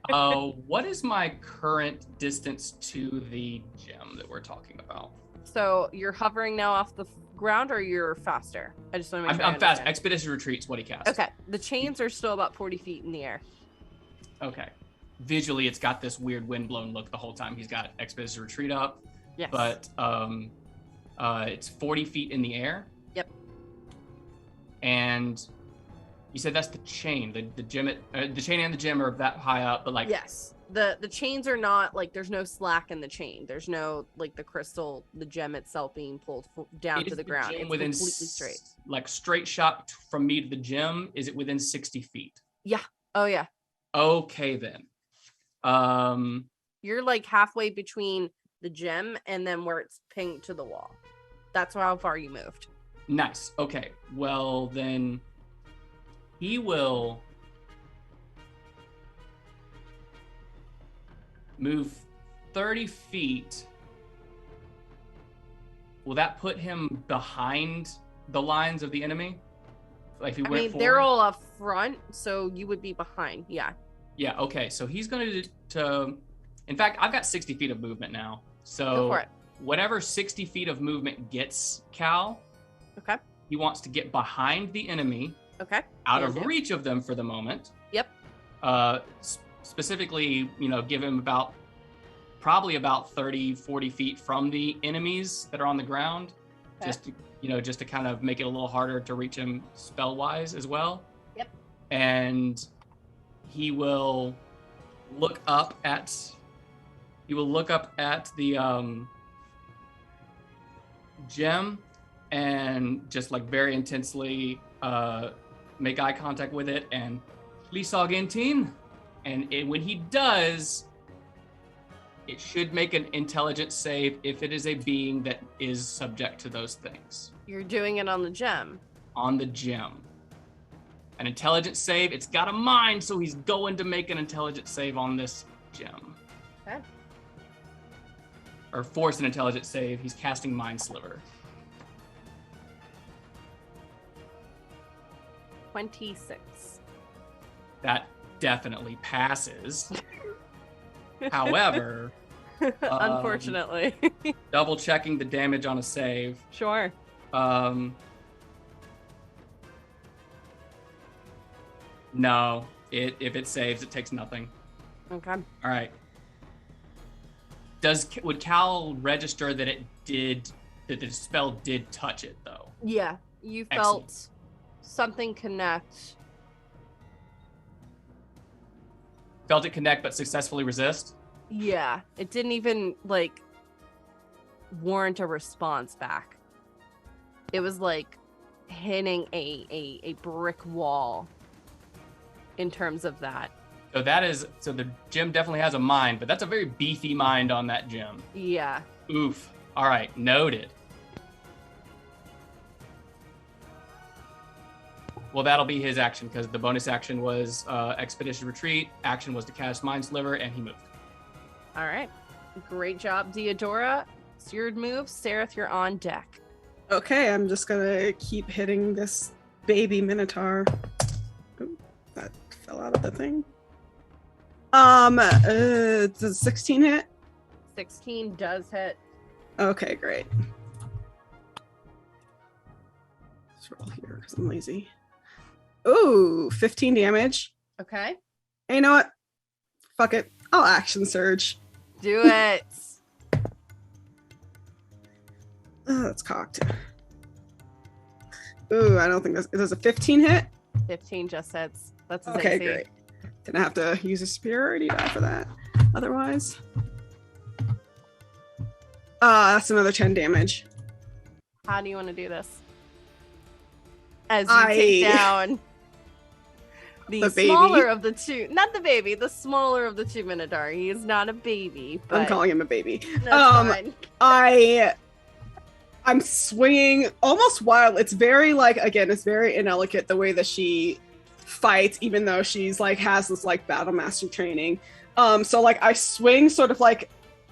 What is my current distance to the gem that we're talking about? So you're hovering now off the ground, or you're faster? I just want to make sure I'm fast. Expedition Retreat's what he cast. Okay. The chains are still about 40 feet in the air. Okay. Visually, it's got this weird windblown look the whole time he's got Expedition Retreat up. Yes. But it's 40 feet in the air. Yep. And you said that's the chain. The gem, the chain and the gem are that high up, but like... Yes. The chains are not, like, there's no slack in the chain. There's no, like, the crystal, the gem itself being pulled down to the ground. It's within completely straight. Like, straight shot from me to the gem, is it within 60 feet? Yeah. Oh, yeah. Okay, then. You're, like, halfway between the gem and then where it's pinned to the wall. That's how far you moved. Nice. Okay. Well, then he will move 30 feet. Will that put him behind the lines of the enemy? Like if he went forward? They're all up front, so you would be behind. Yeah. Yeah. Okay. So he's going to. In fact, I've got 60 feet of movement now. So Go for it. Whatever 60 feet of movement gets Cal, Okay. he wants to get behind the enemy. Okay. Out Can of do. reach of them for the moment. Yep. Specifically, give him about probably about 30, 40 feet from the enemies that are on the ground, Okay. just to kind of make it a little harder to reach him spell-wise as well. Yep. And he will look up at the gem and just like very intensely make eye contact with it and Lisog Intin. And when he does, it should make an intelligence save if it is a being that is subject to those things. You're doing it on the gem. On the gem. An intelligence save, it's got a mind, so he's going to make an intelligence save on this gem. Okay. Or force an intelligence save, he's casting Mind Sliver. 26. That definitely passes. However, Unfortunately. double checking the damage on a save. Sure. No, if it saves, it takes nothing. Okay. All right. Would Cal register that that the spell did touch it though? Yeah, you Excellent. felt something connect. Felt it connect, but successfully resist? Yeah, it didn't even like warrant a response back. It was like hitting a brick wall in terms of that. So the gem definitely has a mind, but that's a very beefy mind on that gem. Yeah. Oof. All right, noted. Well, that'll be his action because the bonus action was Expeditious Retreat. Action was to cast Mind Sliver, and he moved. All right. Great job, Deodora. It's your move. Sereth, you're on deck. Okay, I'm just gonna keep hitting this baby Minotaur. Ooh, that fell out of the thing. Does a 16 hit? 16 does hit. Okay, great. Let's roll here because I'm lazy. Ooh, 15 damage. Okay. Hey, you know what? Fuck it. I'll action surge. Do it. Oh, that's cocked. Ooh, I don't think this. Does a 15 hit? 15 just hits. That's his Okay, AC. great. Gonna have to use a superiority die for that. Otherwise, that's another 10 damage. How do you want to do this? As you take down the baby. smaller of the two, not the baby, the smaller of the two Minotaur. He is not a baby, but I'm calling him a baby. that's fine. I'm swinging almost wild. It's very it's very inelegant the way that she fights, even though she's has this battle master training. So I swing sort of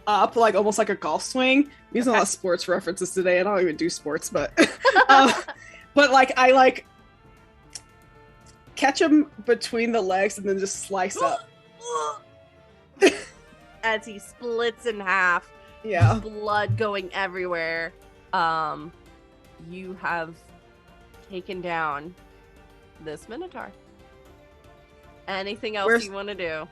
up, almost like a golf swing. I'm using a lot of sports references today. I don't even do sports, but but I catch him between the legs and then just slice up. As he splits in half, Yeah. blood going everywhere. You have taken down this Minotaur. Anything else you want to do?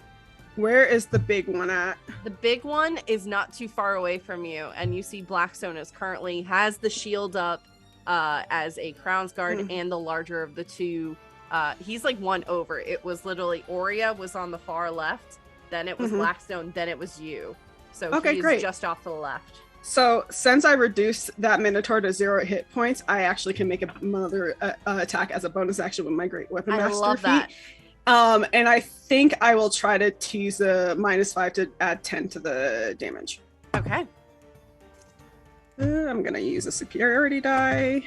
Where is the big one at? The big one is not too far away from you, and you see Blackstone has the shield up as a Crown's Guard, and the larger of the two. He's one over. It was literally Aurea was on the far left, then it was Blackstone, then it was you. So Okay, he's great. just off to the left. So since I reduced that Minotaur to 0 hit points, I actually can make another attack as a bonus action with my Great Weapon Master I love feat. that. And I think I will try to use a -5 to add 10 to the damage. Okay. I'm gonna use a superiority die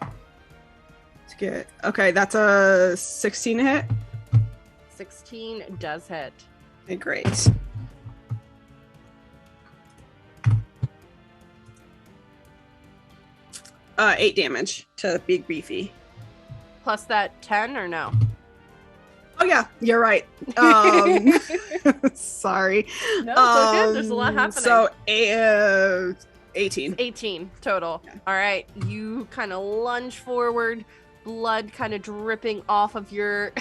to get. Okay, that's a 16 hit. 16 does hit. Okay, great. Eight damage to Big Beefy. Plus that 10 or no? Oh yeah, you're right. Sorry. No, it's all good. There's a lot happening. So 18. 18 total. Yeah. All right. You kind of lunge forward, blood kind of dripping off of your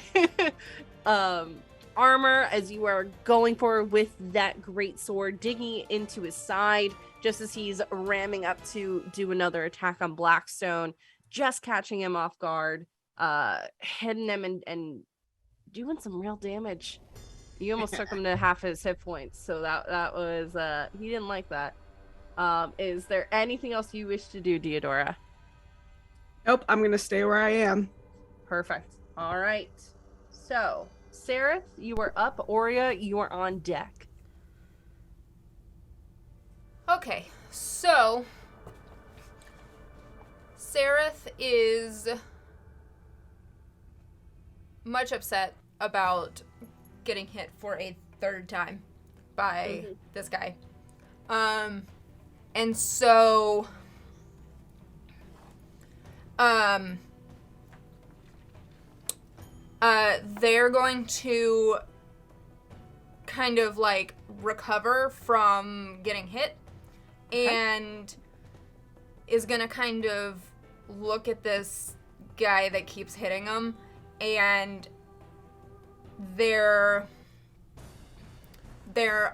armor as you are going forward with that great sword, digging into his side just as he's ramming up to do another attack on Blackstone, just catching him off guard, hitting him and doing some real damage. You almost took him to half his hit points, so that was he didn't like that. Is there anything else you wish to do, Deodora? Nope, I'm gonna stay where I am. Perfect. All right. So, Seraph, you are up. Aurea, you are on deck. Okay, so Seraph is much upset about getting hit for a third time by this guy. And so they're going to kind of like recover from getting hit, and is gonna kind of look at this guy that keeps hitting them, and their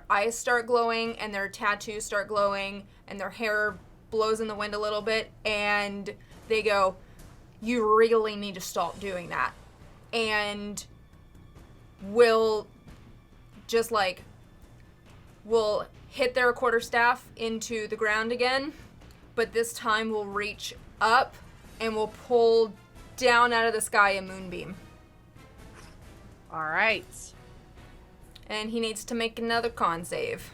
eyes start glowing and their tattoos start glowing and their hair blows in the wind a little bit, and they go, "You really need to stop doing that." And will just like will hit their quarterstaff into the ground again, but this time will reach up and will pull down out of the sky a moonbeam. All right. And he needs to make another con save.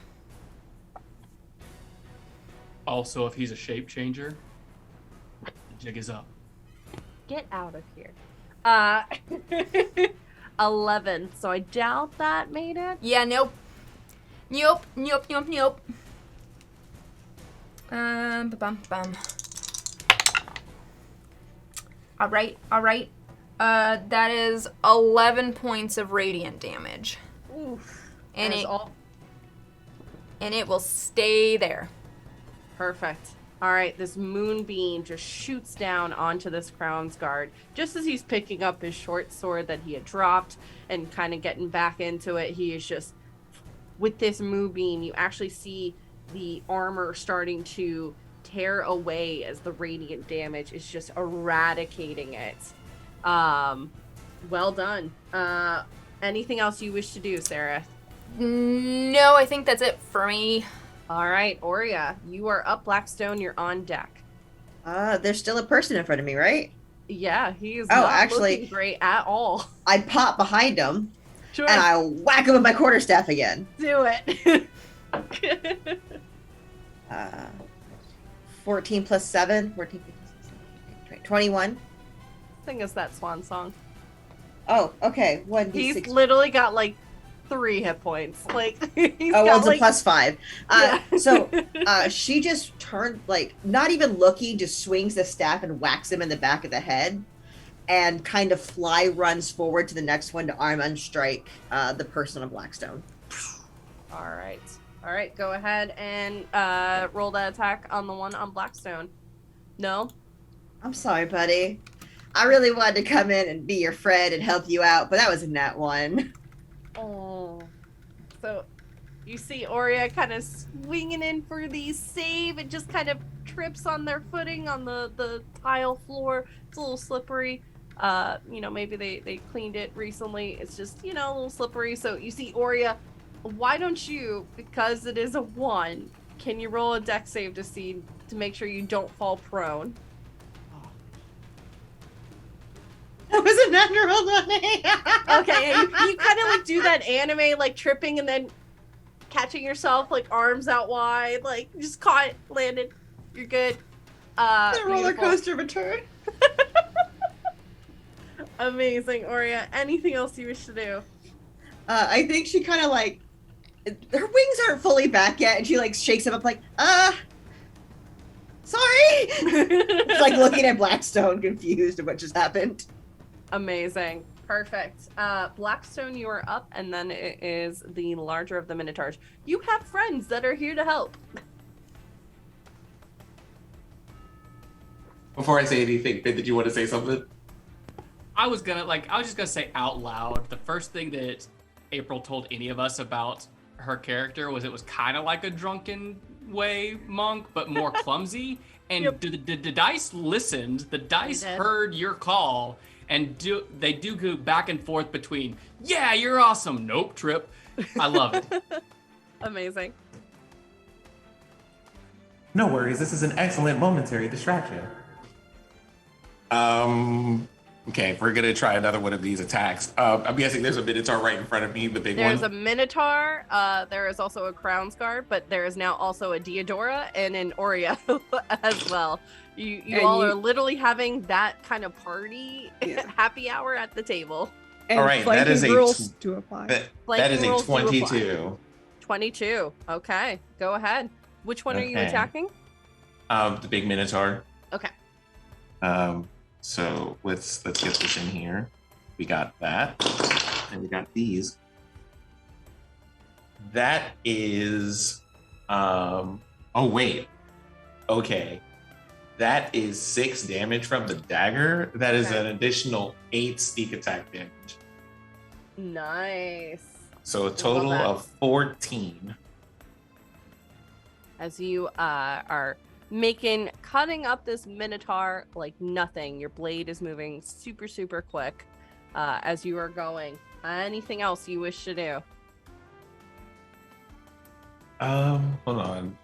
Also, if he's a shape changer, the jig is up. Get out of here. 11. So I doubt that made it. Yeah, nope. Nope. Bum. All right. That is 11 points of radiant damage. Oof. And That's it all. and it will stay there. Perfect. All right, this moonbeam just shoots down onto this crown's guard just as he's picking up his short sword that he had dropped and kind of getting back into it. He is just, with this moonbeam, you actually see the armor starting to tear away as the radiant damage is just eradicating it. Well done. Anything else you wish to do, Sarah? No, I think that's it for me. All right, Aurea, you are up. Blackstone, you're on deck. There's still a person in front of me, right? Yeah, he is Oh, not actually- looking great at all. I pop behind him Sure, and I whack him with my quarterstaff again. do it. 14 plus 7. 14 plus 21. Sing us that swan song. Oh, okay. 1d6. He's literally got like 3 hit points. Like he's Oh, well, got it's like a plus 5. Yeah. So she just turned, like, not even looking, just swings the staff and whacks him in the back of the head and kind of fly runs forward to the next one to arm and strike the person on Blackstone. All right. Go ahead and roll that attack on the one on Blackstone. No. I'm sorry, buddy. I really wanted to come in and be your friend and help you out, but that was a nat 1. Oh. So you see Aurea kind of swinging in for the save. It just kind of trips on their footing on the tile floor. It's a little slippery. Maybe they cleaned it recently. It's just, a little slippery. So you see Aurea, why don't you, because it is a 1, can you roll a dex save to make sure you don't fall prone? That was a natural 20. Okay, and you kind of like do that anime, like tripping and then catching yourself, like arms out wide, like just caught it, landed. You're good. The roller Beautiful. coaster of a turn. Amazing, Aurea. Anything else you wish to do? I think she kind of like, her wings aren't fully back yet, and she like shakes them up like, sorry. She's like looking at Blackstone, confused at what just happened. Amazing. Perfect. Blackstone, you are up, and then it is the larger of the Minotaurs. You have friends that are here to help. Before I say anything, Ben, did you want to say something? I was just gonna say out loud the first thing that April told any of us about her character was it was kind of like a drunken way monk, but more clumsy. And the dice listened. The dice heard your call, and they do go back and forth between, yeah, you're awesome. Nope, trip. I love it. Amazing. No worries. This is an excellent momentary distraction. Okay, we're gonna try another one of these attacks. I'm guessing there's a Minotaur right in front of me, the big one. There's a Minotaur. There is also a Crown's Guard, but there is now also a Diodora and an Oreo as well. You all are literally having that kind of party happy hour at the table. And all right, that is rules to apply. That is a 22. 22. Okay, go ahead. Which one are you attacking? The big Minotaur. Okay. So let's get this in here. We got that, and we got these. That is, oh wait, okay. That is 6 damage from the dagger. That is an additional 8 sneak attack damage. Nice. So a total of 14. As you are cutting up this Minotaur like nothing. Your blade is moving super, super quick as you are going. Anything else you wish to do? Hold on.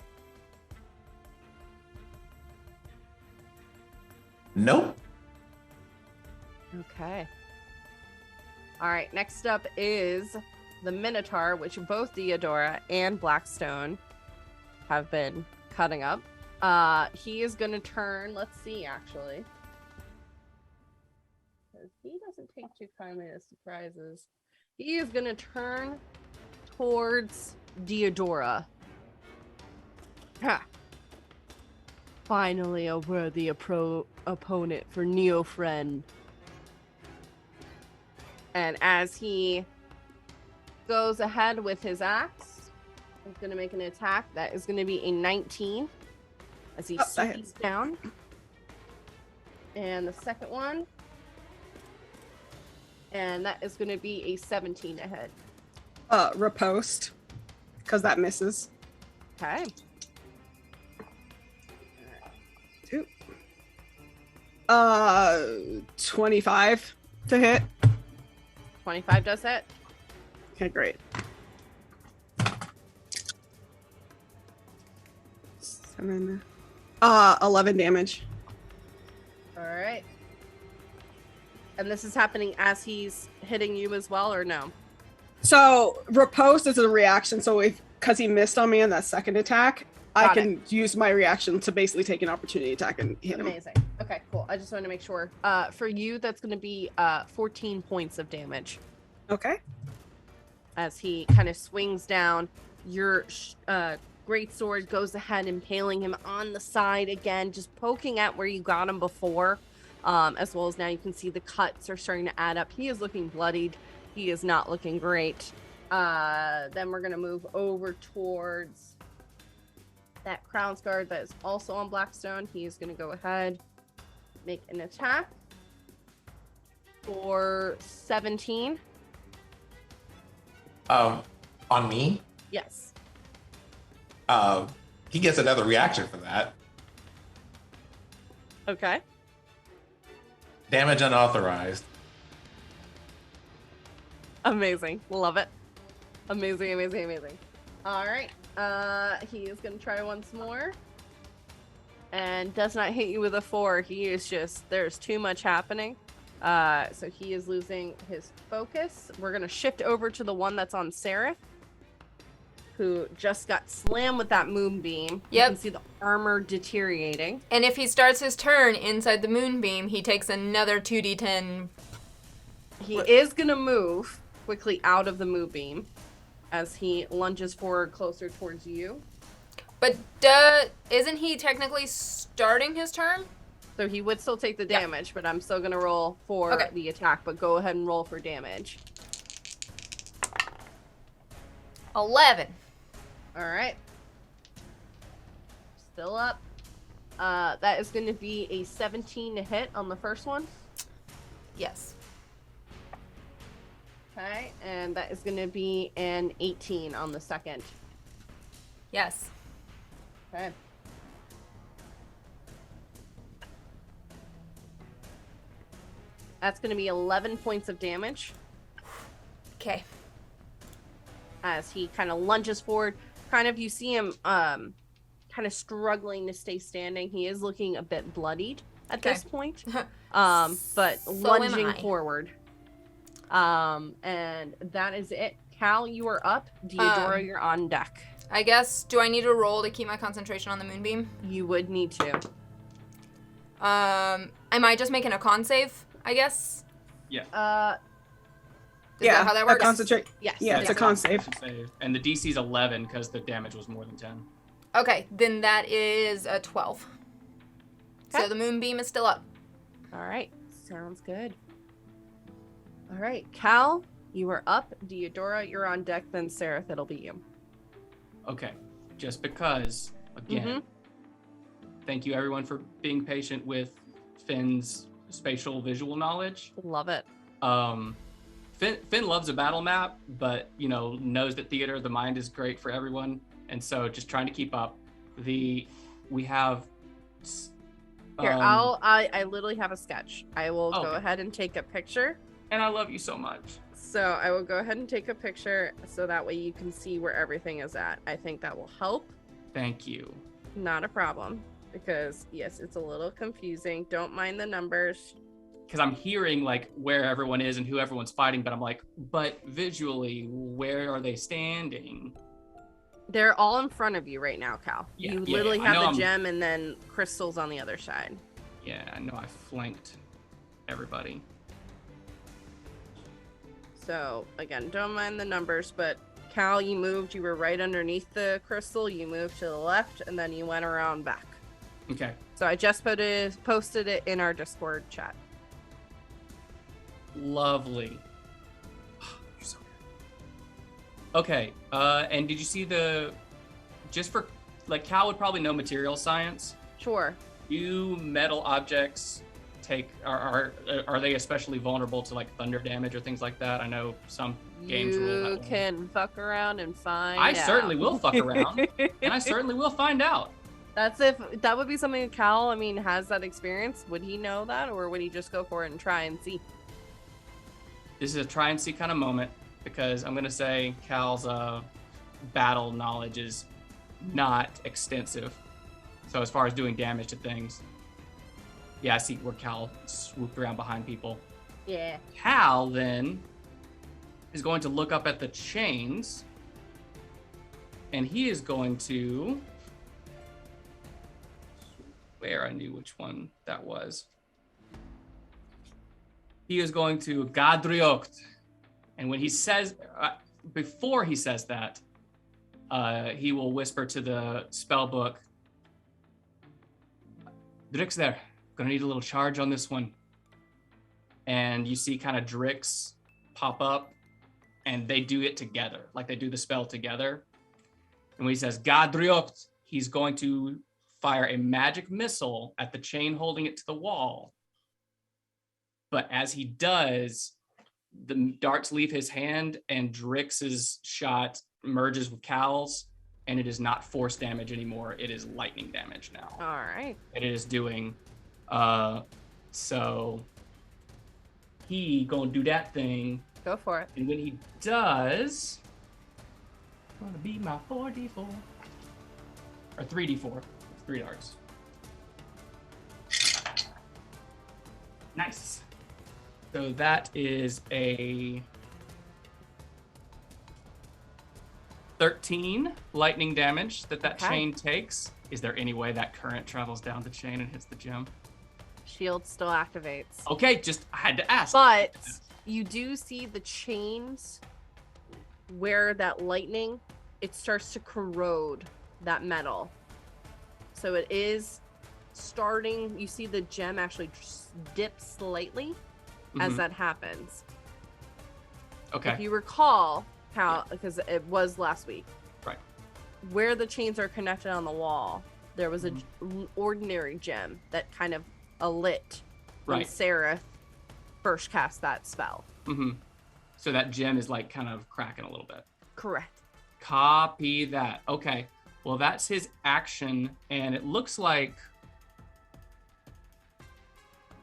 Nope. Okay. All right, next up is the Minotaur, which both Diodora and Blackstone have been cutting up. He is going to turn, let's see, actually. Because he doesn't take too kindly to surprises. He is going to turn towards Diodora. Ha! Finally a worthy opponent for Neofriend. And as he goes ahead with his axe, he's going to make an attack. That is going to be a 19 as he swings down. And the second one. And that is going to be a 17 to hit. Riposte, because that misses. Okay. 25 to hit. 25 does hit. Okay, great. 11 damage. All right. And this is happening as he's hitting you as well, or no? So riposte is a reaction. So because he missed on me on that second attack, I can use my reaction to basically take an opportunity attack and hit him. Amazing. Okay, cool. I just wanted to make sure. For you, that's going to be 14 points of damage. Okay. As he kind of swings down, your great sword goes ahead, impaling him on the side again, just poking at where you got him before. As well as now you can see the cuts are starting to add up. He is looking bloodied. He is not looking great. Then we're going to move over towards that Crown's Guard that is also on Blackstone. He is going to go ahead, make an attack for 17. On me? Yes. He gets another reaction for that. Okay. Damage unauthorized. Amazing. Love it. Amazing, amazing, amazing. All right. He is going to try once more. And does not hit you with a 4. He is just, there's too much happening. So he is losing his focus. We're going to shift over to the one that's on Seraph, who just got slammed with that moonbeam. Yep. You can see the armor deteriorating. And if he starts his turn inside the moonbeam, he takes another 2d10. He is going to move quickly out of the moonbeam as he lunges forward closer towards you. But isn't he technically starting his turn? So he would still take the damage, but I'm still going to roll for the attack, but go ahead and roll for damage. 11. All right. Still up. That is going to be a 17 to hit on the first one. Yes. Okay, and that is going to be an 18 on the second. Yes. Okay. That's going to be 11 points of damage Okay. as he kind of lunges forward. Kind of, you see him kind of struggling to stay standing. He is looking a bit bloodied at Okay. this point, but So am lunging I. forward. And that is it. Cal, you are up. Deodora, you're on deck. I guess, do I need to roll to keep my concentration on the moonbeam? You would need to. Am I just making a con save, I guess? Yeah. Is that how that works? Concentrate. Yes. Yeah, it's Yeah. a con save. And the DC is 11 because the damage was more than 10. Okay, then that is a 12. Okay. So the moonbeam is still up. All right. Sounds good. All right. Cal, you are up. Deodora, you're on deck. Then Seraph, it'll be you. Okay, just because, again, thank you everyone for being patient with Finn's spatial visual knowledge. Love it. Finn loves a battle map, but knows that theater of the mind is great for everyone, and so just trying to keep up. We have Here, I literally have a sketch. I will go Okay. ahead and take a picture. and I love you so much. So I will go ahead and take a picture so that way you can see where everything is at. I think that will help. Thank you. Not a problem. Because, yes, it's a little confusing. Don't mind the numbers. Because I'm hearing like where everyone is and who everyone's fighting, but I'm like, but visually, where are they standing? They're all in front of you right now, Cal. Yeah, You yeah, literally I have know the I'm- gem and then crystals on the other side. Yeah, I know I flanked everybody. So, again, don't mind the numbers, but Cal, you moved. You were right underneath the crystal. You moved to the left, and then you went around back. Okay. So I just posted it in our Discord chat. Lovely. You're so good. Okay, and did you see just for, like, Cal would probably know material science. Sure. Do metal objects are they especially vulnerable to like thunder damage or things like that? I know some games rule You that way. can fuck around and find I out. certainly will fuck around, and I certainly will find out. That's if that would be something Cal, has that experience. Would he know that, or would he just go for it and try and see? This is a try and see kind of moment because I'm gonna say Cal's battle knowledge is not extensive. So as far as doing damage to things, yeah, I see where Cal swooped around behind people. Yeah. Cal then is going to look up at the chains, and he is going to. Where I knew which one that was. He is going to Gadriocht, and when he says, before he says that, he will whisper to the spell book. Drix there, gonna need a little charge on this one. And you see kind of Drix pop up, and they do it together, like they do the spell together. And when he says Gadriocht, he's going to fire a magic missile at the chain holding it to the wall. But as he does, the darts leave his hand, and Drix's shot merges with Cal's, and it is not force damage anymore. It is lightning damage now. All right. And it is doing, so he gonna do that thing. Go for it. And when he does, it's gonna be my 4d4. Or 3d4. 3 darts. Nice. So that is a 13 lightning damage that Okay. chain takes. Is there any way that current travels down the chain and hits the gem? Shield still activates. Okay, I had to ask. But you do see the chains where that lightning, it starts to corrode that metal. So it is starting, you see the gem actually dip slightly as Mhm. that happens. Okay. If you recall how, because it was last week, Right. where the chains are connected on the wall, there was an ordinary gem that kind of lit when Right. Sarah first cast that spell. Mm-hmm. So that gem is like kind of cracking a little bit. Correct. Copy that. Okay. Well, that's his action, and it looks like.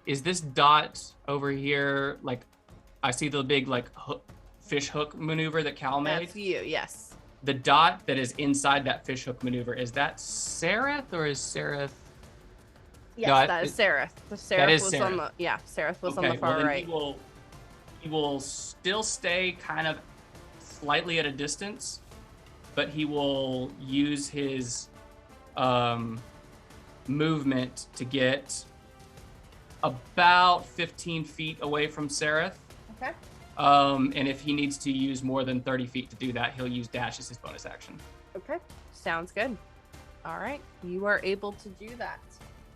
Is this dot over here like? I see the big like fish hook maneuver that Cal made. That's you, yes. The dot that is inside that fish hook maneuver, is that Sereth or is Sereth? Yes, No, that is Sereth. The Sereth that is was Sereth. on the Sereth was on Okay, the far well, then right. he will still stay kind of slightly at a distance, but he will use his movement to get about 15 feet away from Sereth. Okay. And if he needs to use more than 30 feet to do that, he'll use dash as his bonus action. Okay. Sounds good. All right. You are able to do that.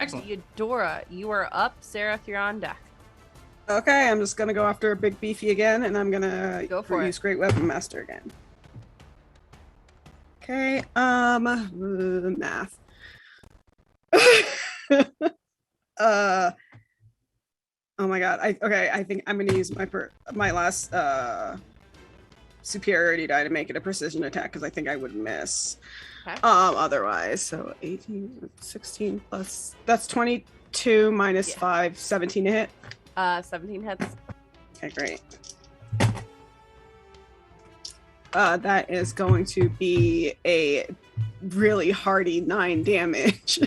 Excellent. Eudora, you are up. Sereth, you're on deck. Okay, I'm just gonna go after Big Beefy again, and I'm gonna Go for use Great Weapon Master again. Okay, math. Oh my god. I think I'm gonna use my last superiority die to make it a precision attack because I think I would miss. Okay. Otherwise. So 18, 16 plus that's 22 minus 5, 17 to hit. 17 hits. Okay, great. That is going to be a really hearty 9 damage.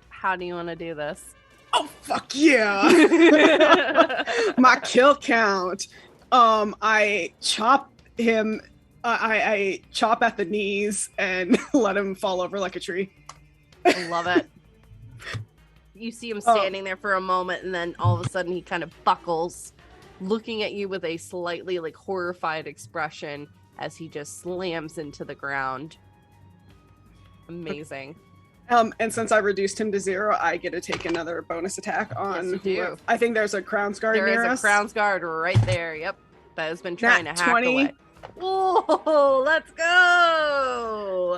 How do you want to do this? Oh fuck yeah! My kill count. I chop him. I chop at the knees and let him fall over like a tree. I love it. You see him standing there for a moment, and then all of a sudden he kind of buckles, looking at you with a slightly like horrified expression as he just slams into the ground. Amazing. And since I reduced him to 0, I get to take another bonus attack on. Yes, you do. I think there's a Crown's Guard There near is us. a Crown's Guard right there. Yep. That has been trying Nat to hack 20. away. Oh, let's go!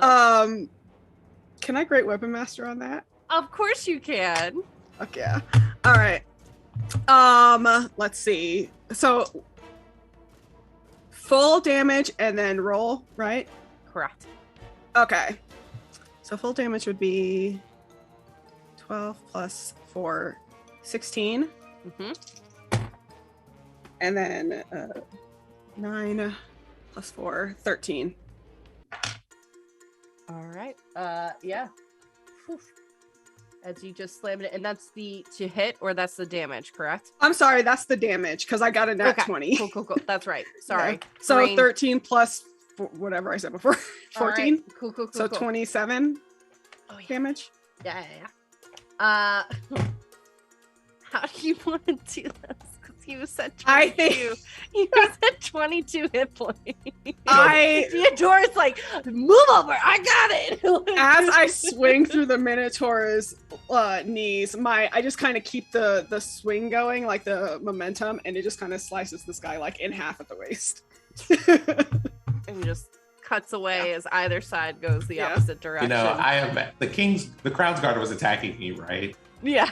Can I Great Weapon Master on that? Of course you can. Fuck yeah. All right. Let's see. So full damage and then roll, right? Correct. Okay. So full damage would be 12 plus 4, 16. Mm-hmm. And then 9 plus 4, 13. All right. Yeah. Whew. As you just slammed it, and that's the to hit, or that's the damage, correct? I'm sorry, that's the damage because I got a nat 20. Cool. That's right. Sorry. Yeah. So Brain. 13 plus whatever I said before. 14. All right. Cool. So 27 damage. Yeah. How do you want to do this? Because you said 22. I think you said 22 hit points. Theodore's like, move over. I got it. As I swing through the Minotaur's knees, I just kind of keep the swing going, like the momentum, and it just kind of slices this guy like in half at the waist. And just cuts away as either side goes the opposite direction. You know, I am the Crown's Guard was attacking me, right? Yeah.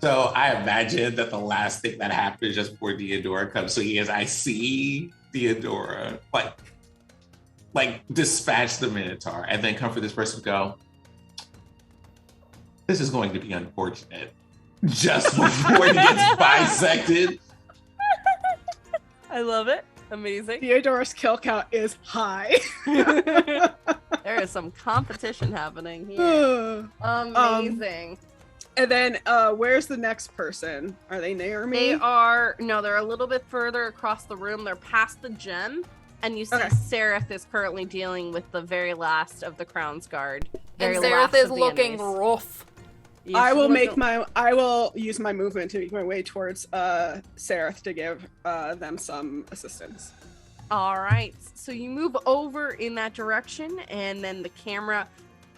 So I imagine that the last thing that happens just before Theodora comes. So I see Theodora like dispatch the Minotaur and then come for this person and go, this is going to be unfortunate. Just before he gets bisected. I love it. Amazing. Theodora's kill count is high. There is some competition happening here. Amazing. And then where's the next person? Are they near me? They're a little bit further across the room. They're past the gem. And you see Sereth is currently dealing with the very last of the Crown's Guard. And Sereth is looking rough. I will use my movement to make my way towards Sereth to give them some assistance. All right. So you move over in that direction, and then the camera,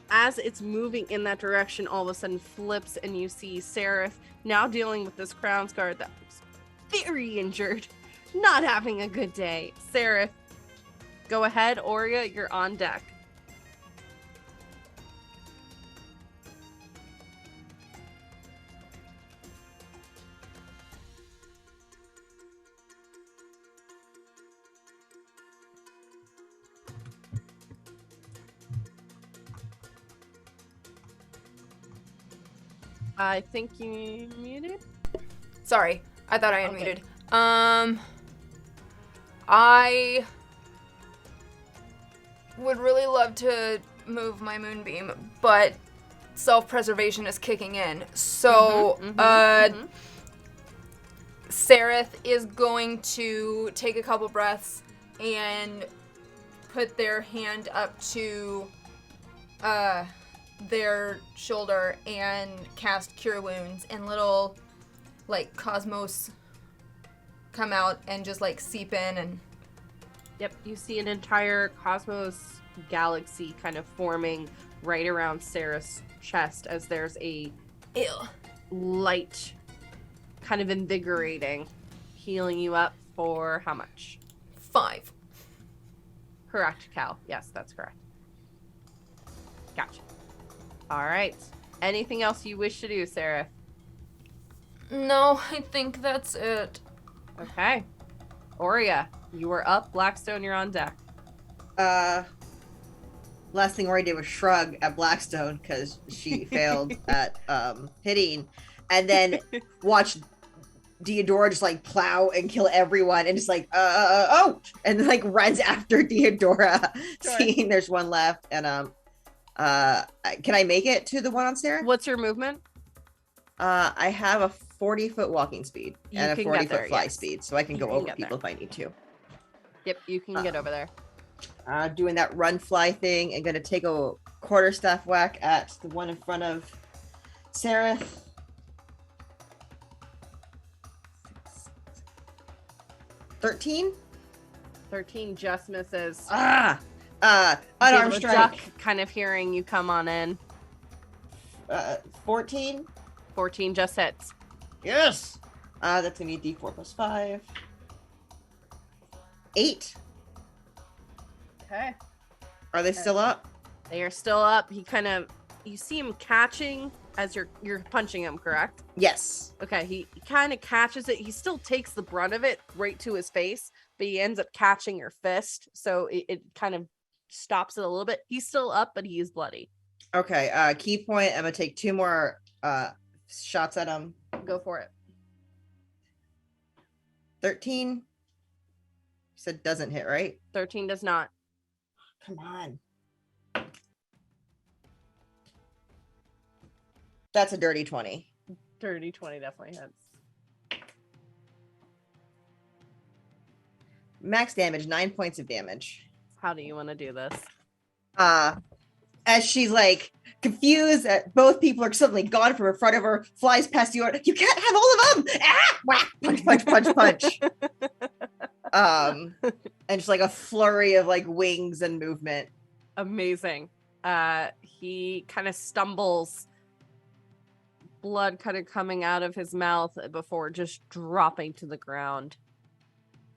as it's moving in that direction, all of a sudden flips, and you see Sereth now dealing with this Crown's Guard that was very injured, not having a good day. Sereth, go ahead. Aurea, you're on deck. I think you muted. Sorry, I thought I Okay. unmuted. I would really love to move my moonbeam, but self-preservation is kicking in. So, Sereth is going to take a couple breaths and put their hand up to their shoulder and cast Cure Wounds, and little, like, cosmos come out and just, like, seep in and... Yep, you see an entire cosmos galaxy kind of forming right around Sarah's chest as there's a Ew. light kind of invigorating, healing you up for how much? 5. Correct, Cal. Yes, that's correct. Gotcha. All right. Anything else you wish to do, Sarah? No, I think that's it. Okay. Aurea, you are up. Blackstone, you're on deck. Last thing Ori did was shrug at Blackstone because she failed at hitting, and then watch Deodora just like plow and kill everyone, and just like oh, and then like runs after Deodora, seeing there's one left. And can I make it to the one on Sarah? What's your movement? I have a 40-foot walking speed You and a can 40-foot get there, fly yes. speed, so I can You go can over get people there. if I need to. Yep, you can get over there. Doing that run fly thing, and gonna take a quarterstaff whack at the one in front of Sarah. 13? 13 just misses. Unarmed Able to strike. duck, kind of hearing you come on in. 14? 14 just hits. Yes. That's gonna be D4 plus 5. 8. Okay. Are they still up? They are still up. You see him catching as you're punching him, correct? Yes. Okay, he kind of catches it. He still takes the brunt of it right to his face, but he ends up catching your fist, so it kind of stops it a little bit. He's still up, but he is bloody. Okay, key point. I'm gonna take 2 more shots at him. Go for it. 13. You said doesn't hit, right? 13 does not. Come on. That's a dirty 20. Dirty 20 definitely hits. Max damage, 9 points of damage. How do you want to do this? As she's like confused, both people are suddenly gone from in front of her, flies past you. You can't have all of them. Ah! Whack! Punch, punch, punch, punch. And just like a flurry of like wings and movement. Amazing. He kind of stumbles, blood kind of coming out of his mouth before just dropping to the ground.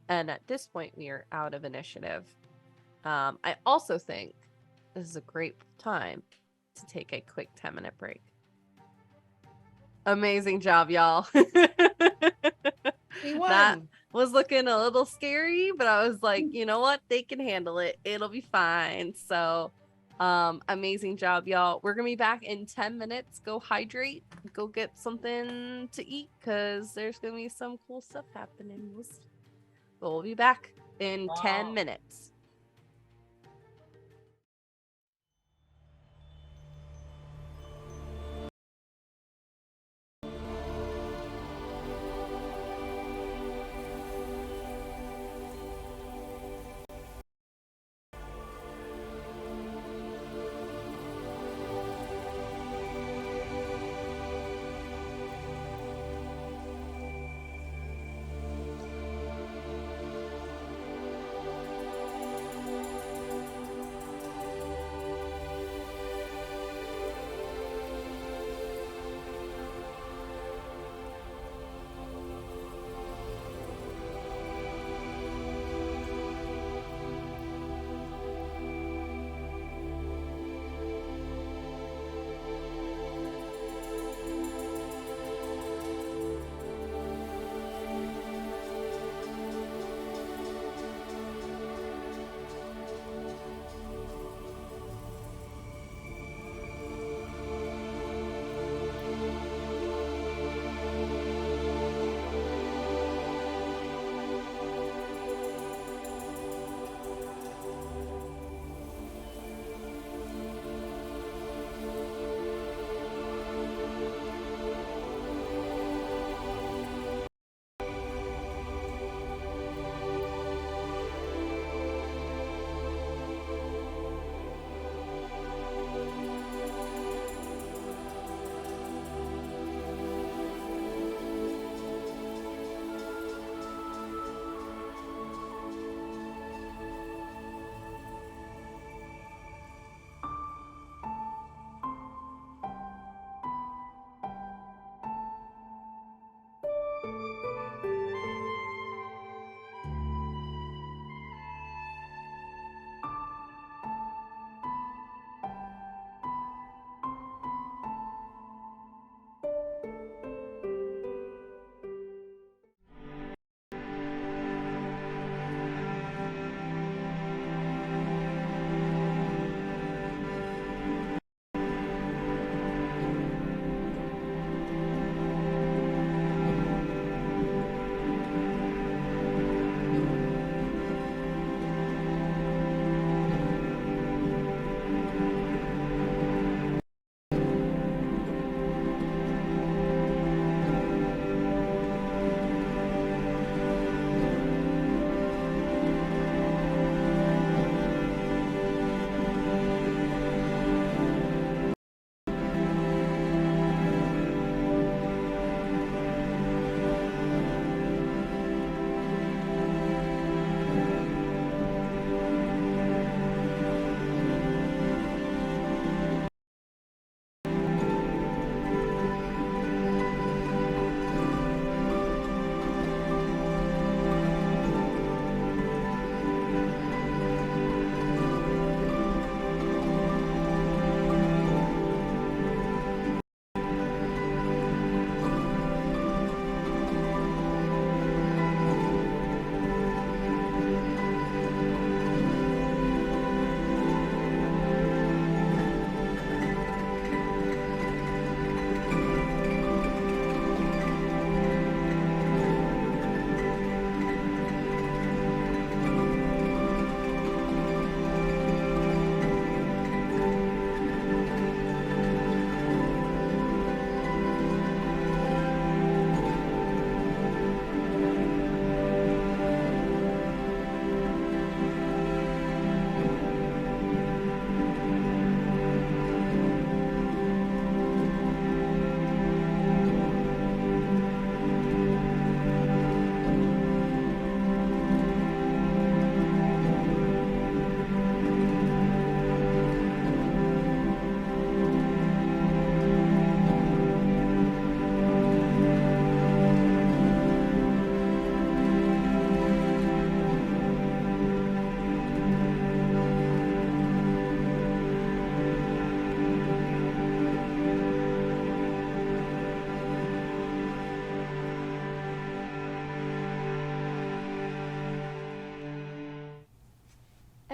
And at this point, we are out of initiative. I also think this is a great time to take a quick 10-minute break. Amazing job, y'all. We won. That was looking a little scary, but I was like, you know what? They can handle it. It'll be fine. So, amazing job, y'all. We're going to be back in 10 minutes. Go hydrate. Go get something to eat because there's going to be some cool stuff happening. We'll be back in 10 minutes.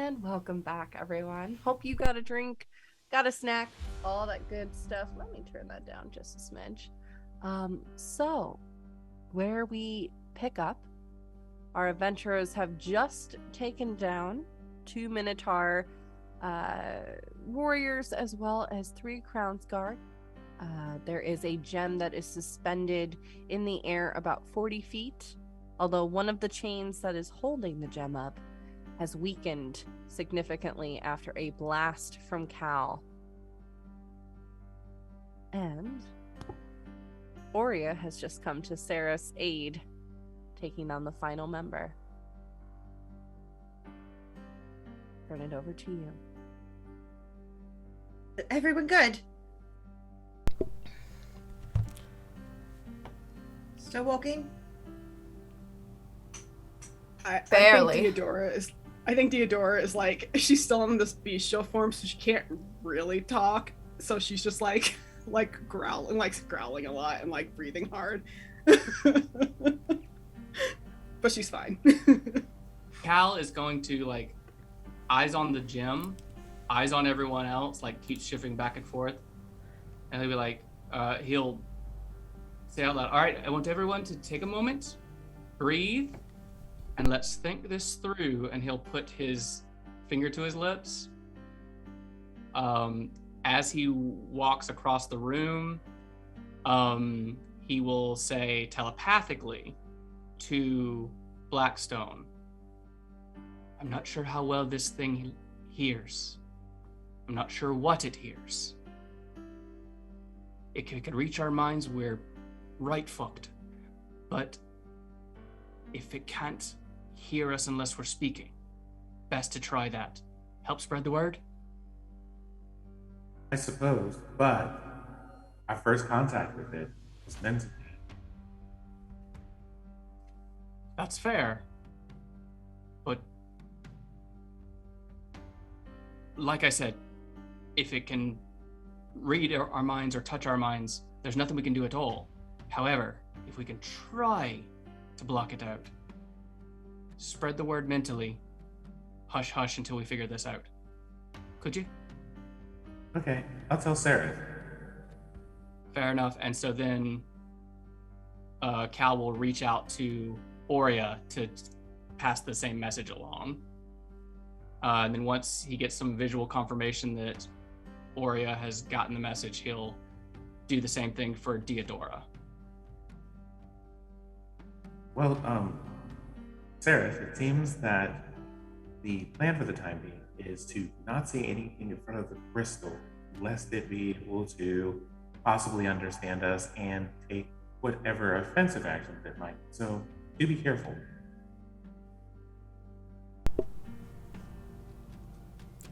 And welcome back, everyone. Hope you got a drink, got a snack, all that good stuff. Let me turn that down just a smidge. So, where we pick up, our adventurers have just taken down 2 Minotaur warriors as well as 3 Crowns Guard. There is a gem that is suspended in the air about 40 feet, although one of the chains that is holding the gem up has weakened significantly after a blast from Cal. And Aurea has just come to Sarah's aid, taking down the final member. Turn it over to you. Everyone good? Still walking? Barely. I think Deodora is like, she's still in this bestial form, so she can't really talk. So she's just like growling a lot and like breathing hard. But she's fine. Cal is going to like eyes on the gym, eyes on everyone else, like keep shifting back and forth. And he'll be like, he'll say out loud, all right, I want everyone to take a moment, breathe, and let's think this through. And he'll put his finger to his lips. As he walks across the room, he will say telepathically to Blackstone, I'm not sure how well this thing hears. I'm not sure what it hears. If it can reach our minds, we're right fucked. But if it can't hear us unless we're speaking, best to try that. Help spread the word? I suppose, but our first contact with it was meant to be. That's fair. But like I said, if it can read our minds or touch our minds, there's nothing we can do at all. However, if we can try to block it out, spread the word mentally, hush hush until we figure this out. Could you? Okay, I'll tell Sarah. Fair enough. And so then Cal will reach out to Aurea to pass the same message along. And then once he gets some visual confirmation that Aurea has gotten the message, he'll do the same thing for Deodora. Well, Sarah, it seems that the plan for the time being is to not say anything in front of the crystal, lest it be able to possibly understand us and take whatever offensive actions it might. So do be careful.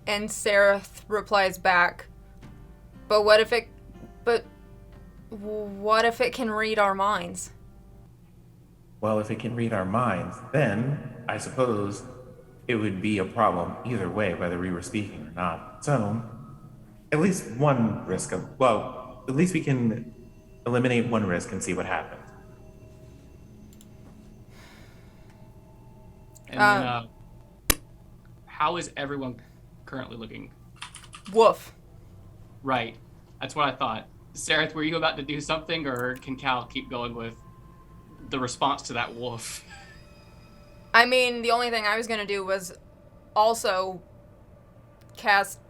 And Sarah replies back, but what if it can read our minds? Well, if it can read our minds, then I suppose it would be a problem either way, whether we were speaking or not. So, at least one risk of, well, at least we can eliminate one risk and see what happens. And how is everyone currently looking? Woof. Right. That's what I thought. Sareth, were you about to do something, or can Cal keep going with the response to that woof? I mean, the only thing I was going to do was also cast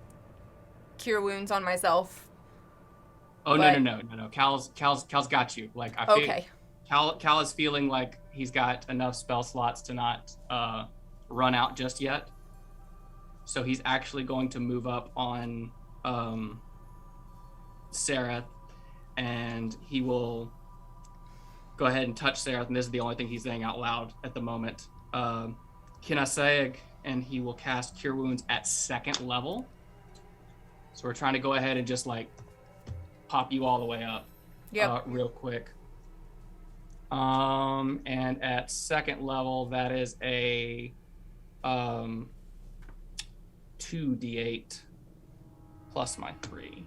Cure Wounds on myself. Oh, but... no. Cal's got you. Like, I feel okay. Cal is feeling like he's got enough spell slots to not run out just yet. So he's actually going to move up on Sarah, and he will go ahead and touch Sarah, and this is the only thing he's saying out loud at the moment. Kinaseg, and he will cast Cure Wounds at 2nd level. So we're trying to go ahead and just like pop you all the way up real quick. And at 2nd level, that is a 2d8 plus my 3.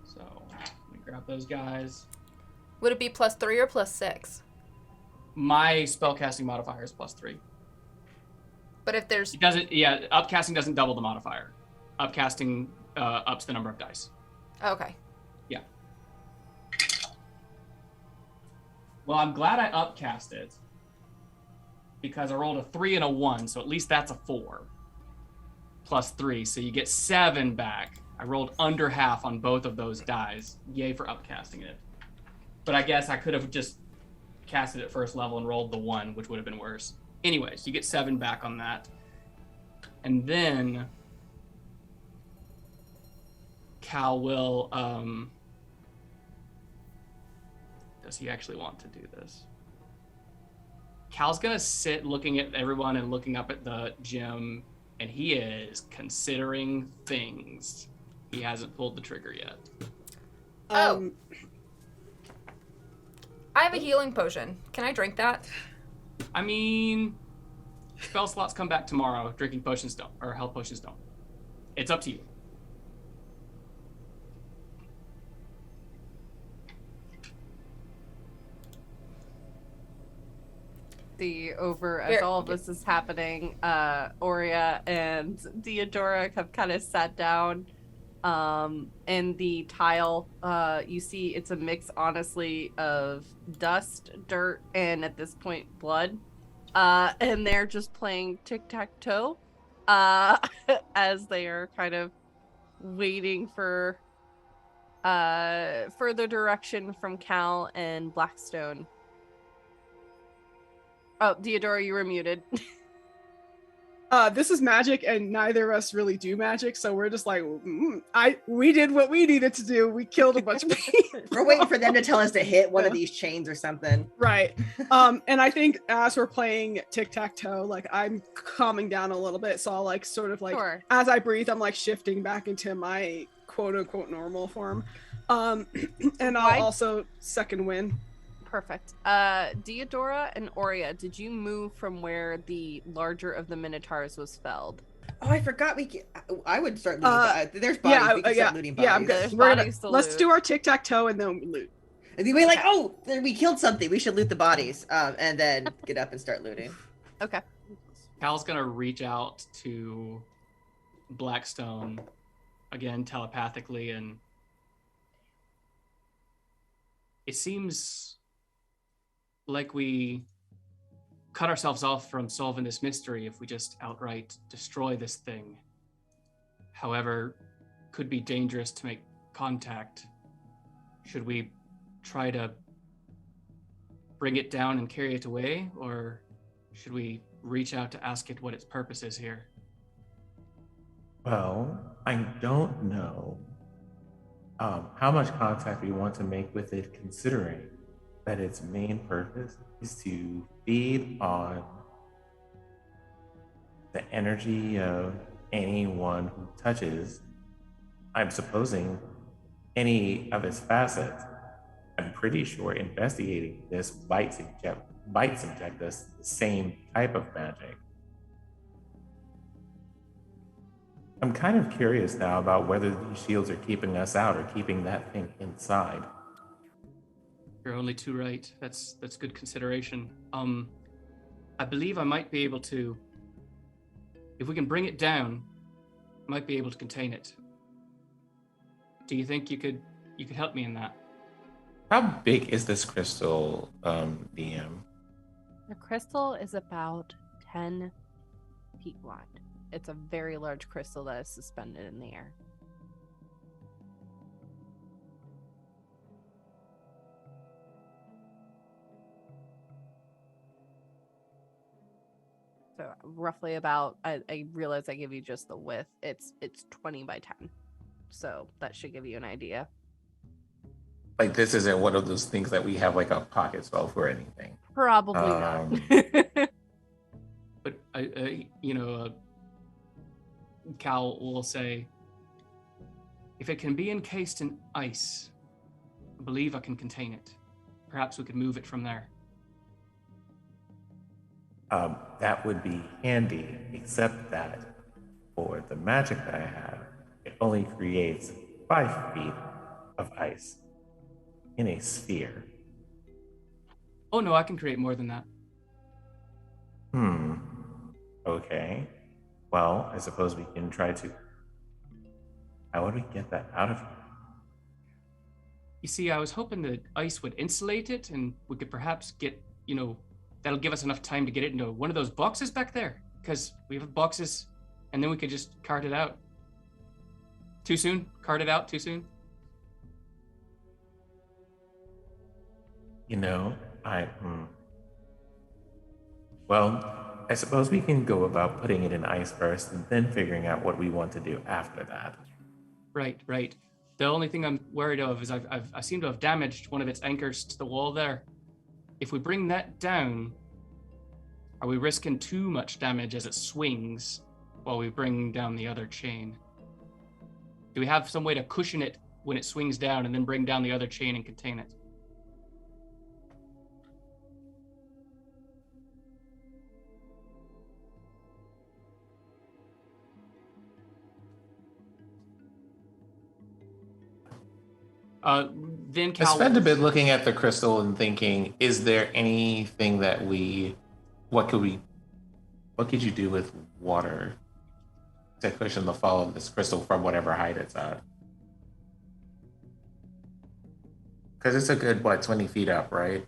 So let me grab those guys. Would it be +3 or +6? My spellcasting modifier is +3. But if there's It doesn't. Yeah, upcasting doesn't double the modifier. Upcasting ups the number of dice. okay. Yeah. Well, I'm glad I upcast it because I rolled a 3 and a 1, so at least that's a 4 plus 3, so you get 7 back. I rolled under half on both of those dies. Yay for upcasting it. But I guess I could have just casted it first level and rolled the 1, which would have been worse. Anyways, you get 7 back on that. And then Cal will, does he actually want to do this? Cal's gonna sit looking at everyone and looking up at the gym, and he is considering things. He hasn't pulled the trigger yet. I have a healing potion. Can I drink that? I mean, spell slots come back tomorrow. Drinking potions don't, or health potions don't. It's up to you. As all of this is happening, Aurea and Theodora have kind of sat down. And the tile, you see it's a mix, honestly, of dust, dirt, and at this point, blood. And they're just playing tic-tac-toe as they are kind of waiting for further direction from Cal and Blackstone. Oh, Theodora, you were muted. This is magic, and neither of us really do magic, so we're just like, we did what we needed to do. We killed a bunch of people. We're waiting for them to tell us to hit one of these chains or something. Right. And I think as we're playing tic-tac-toe, like I'm calming down a little bit, so I'll like sort of like Sure. as I breathe, I'm like shifting back into my quote-unquote normal form. And I'll also second win. Perfect. Theodora and Aurea, did you move from where the larger of the Minotaurs was felled? Oh, I forgot I would start looting. There's bodies. We can start looting bodies. Yeah, I'm good. There's We're bodies to let's loot. do our tic-tac-toe and then we loot. And then we're like, oh, we killed something. We should loot the bodies. And then get up and start looting. Okay. Cal's gonna reach out to Blackstone again telepathically, and it seems like we cut ourselves off from solving this mystery if we just outright destroy this thing. However, could be dangerous to make contact. Should we try to bring it down and carry it away, or should we reach out to ask it what its purpose is here? Well, I don't know how much contact we want to make with it, considering that its main purpose is to feed on the energy of anyone who touches, I'm supposing, any of its facets. I'm pretty sure investigating this might subject us to the same type of magic. I'm kind of curious now about whether these shields are keeping us out or keeping that thing inside. You're only too right. That's good consideration. I believe I might be able to, if we can bring it down, might be able to contain it. Do you think you could help me in that? How big is this crystal, DM? The crystal is about 10 feet wide. It's a very large crystal that is suspended in the air. So roughly about, I realize I give you just the width. It's 20 by 10. So that should give you an idea. Like, this isn't one of those things that we have like a pocket spell for anything. Probably not. But Cal will say, if it can be encased in ice, I believe I can contain it. Perhaps we could move it from there. That would be handy, except that for the magic that I have, it only creates 5 feet of ice in a sphere. Oh no, I can create more than that. Okay. Well, I suppose we can try to. How would we get that out of here? You see, I was hoping the ice would insulate it and we could perhaps get, that'll give us enough time to get it into one of those boxes back there. Because we have boxes and then we could just cart it out. Too soon? Cart it out too soon? Well, I suppose we can go about putting it in ice first and then figuring out what we want to do after that. Right. The only thing I'm worried of is I seem to have damaged one of its anchors to the wall there. If we bring that down, are we risking too much damage as it swings while we bring down the other chain? Do we have some way to cushion it when it swings down and then bring down the other chain and contain it? Then I Cal spent a bit looking at the crystal and thinking, is there anything that what could you do with water to cushion the fall of this crystal from whatever height it's at? Because it's a good, 20 feet up, right?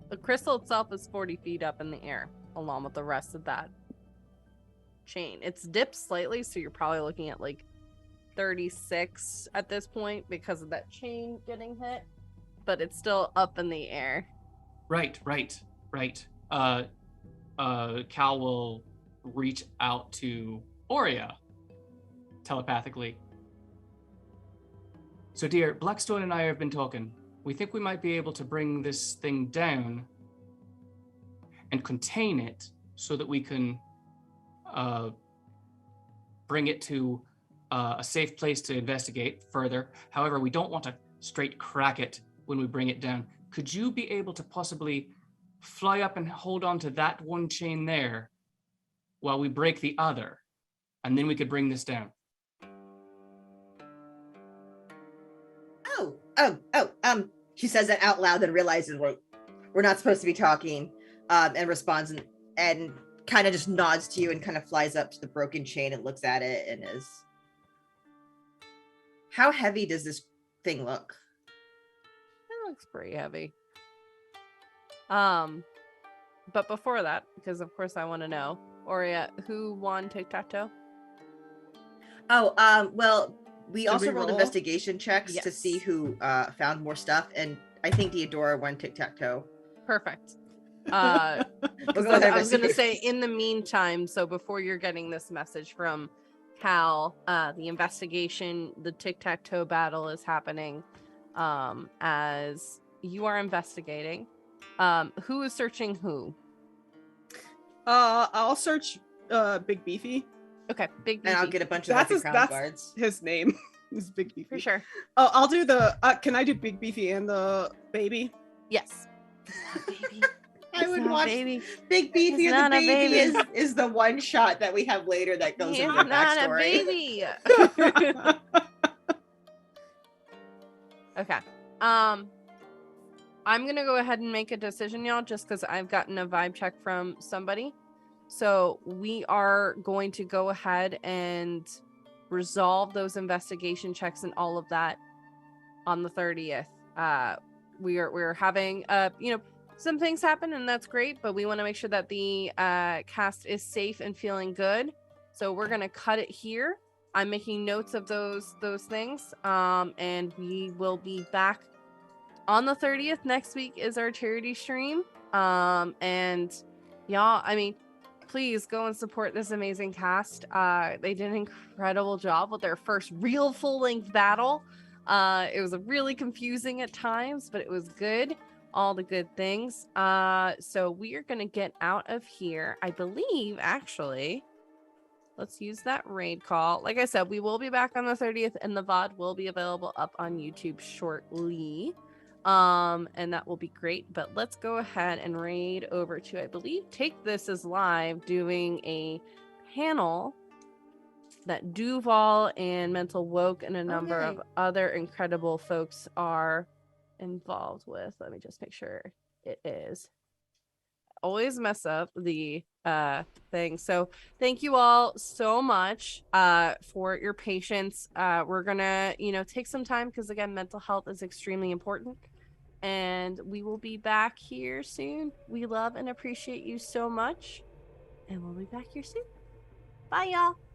The crystal itself is 40 feet up in the air, along with the rest of that chain. It's dipped slightly, so you're probably looking at like 36 at this point because of that chain getting hit, but it's still up in the air. Right. Cal will reach out to Aurea telepathically. So, dear, Blackstone and I have been talking. We think we might be able to bring this thing down and contain it so that we can bring it to a safe place to investigate further. However, we don't want to straight crack it when we bring it down. Could you be able to possibly fly up and hold on to that one chain there while we break the other, and then we could bring this down? She says that out loud, then realizes we're not supposed to be talking, and responds and kind of just nods to you and kind of flies up to the broken chain and looks at it and is, how heavy does this thing look? It looks pretty heavy. But before that, because of course I want to know, Aurea, who won tic-tac-toe? Well, we Did also we rolled roll? investigation checks to Yes. see who found more stuff, and I think Theodora won tic-tac-toe. Perfect. We'll I go with our was going to say, investigation. in the meantime, so before you're getting this message from Cal, the investigation, the tic-tac-toe battle is happening as you are investigating. Who is searching who? I'll search Big Beefy. Okay, Big And I'll Beefy. get a bunch of That's Effie Crown that's guards. his name. Is Big Beefy. For sure. Oh, I'll do the. Can I do Big Beefy and the baby? Yes. Baby. I would It's not a watch baby. Big Beefy It's and the not a baby baby. is the one shot that we have later that goes He's into the not a backstory. baby. Okay. I'm gonna go ahead and make a decision, y'all, just because I've gotten a vibe check from somebody. So we are going to go ahead and resolve those investigation checks and all of that on the 30th. We're having some things happen, and that's great, but we want to make sure that the cast is safe and feeling good. So we're gonna cut it here. I'm making notes of those things, and we will be back on the 30th. Next week is our charity stream, and y'all, I mean, please go and support this amazing cast. They did an incredible job with their first real full-length battle. It was really confusing at times, but it was good. All the good things. So we are gonna get out of here. I believe, actually, let's use that raid call. Like I said, we will be back on the 30th, and the VOD will be available up on YouTube shortly. And that will be great. But let's go ahead and raid over to, I believe, Take This is live doing a panel that Duval and Mental Woke and a number of other incredible folks are involved with. Let me just make sure it is. always mess up the thing. So thank you all so much for your patience. We're gonna, take some time because again, mental health is extremely important. And we will be back here soon. We love and appreciate you so much. And we'll be back here soon. Bye, y'all.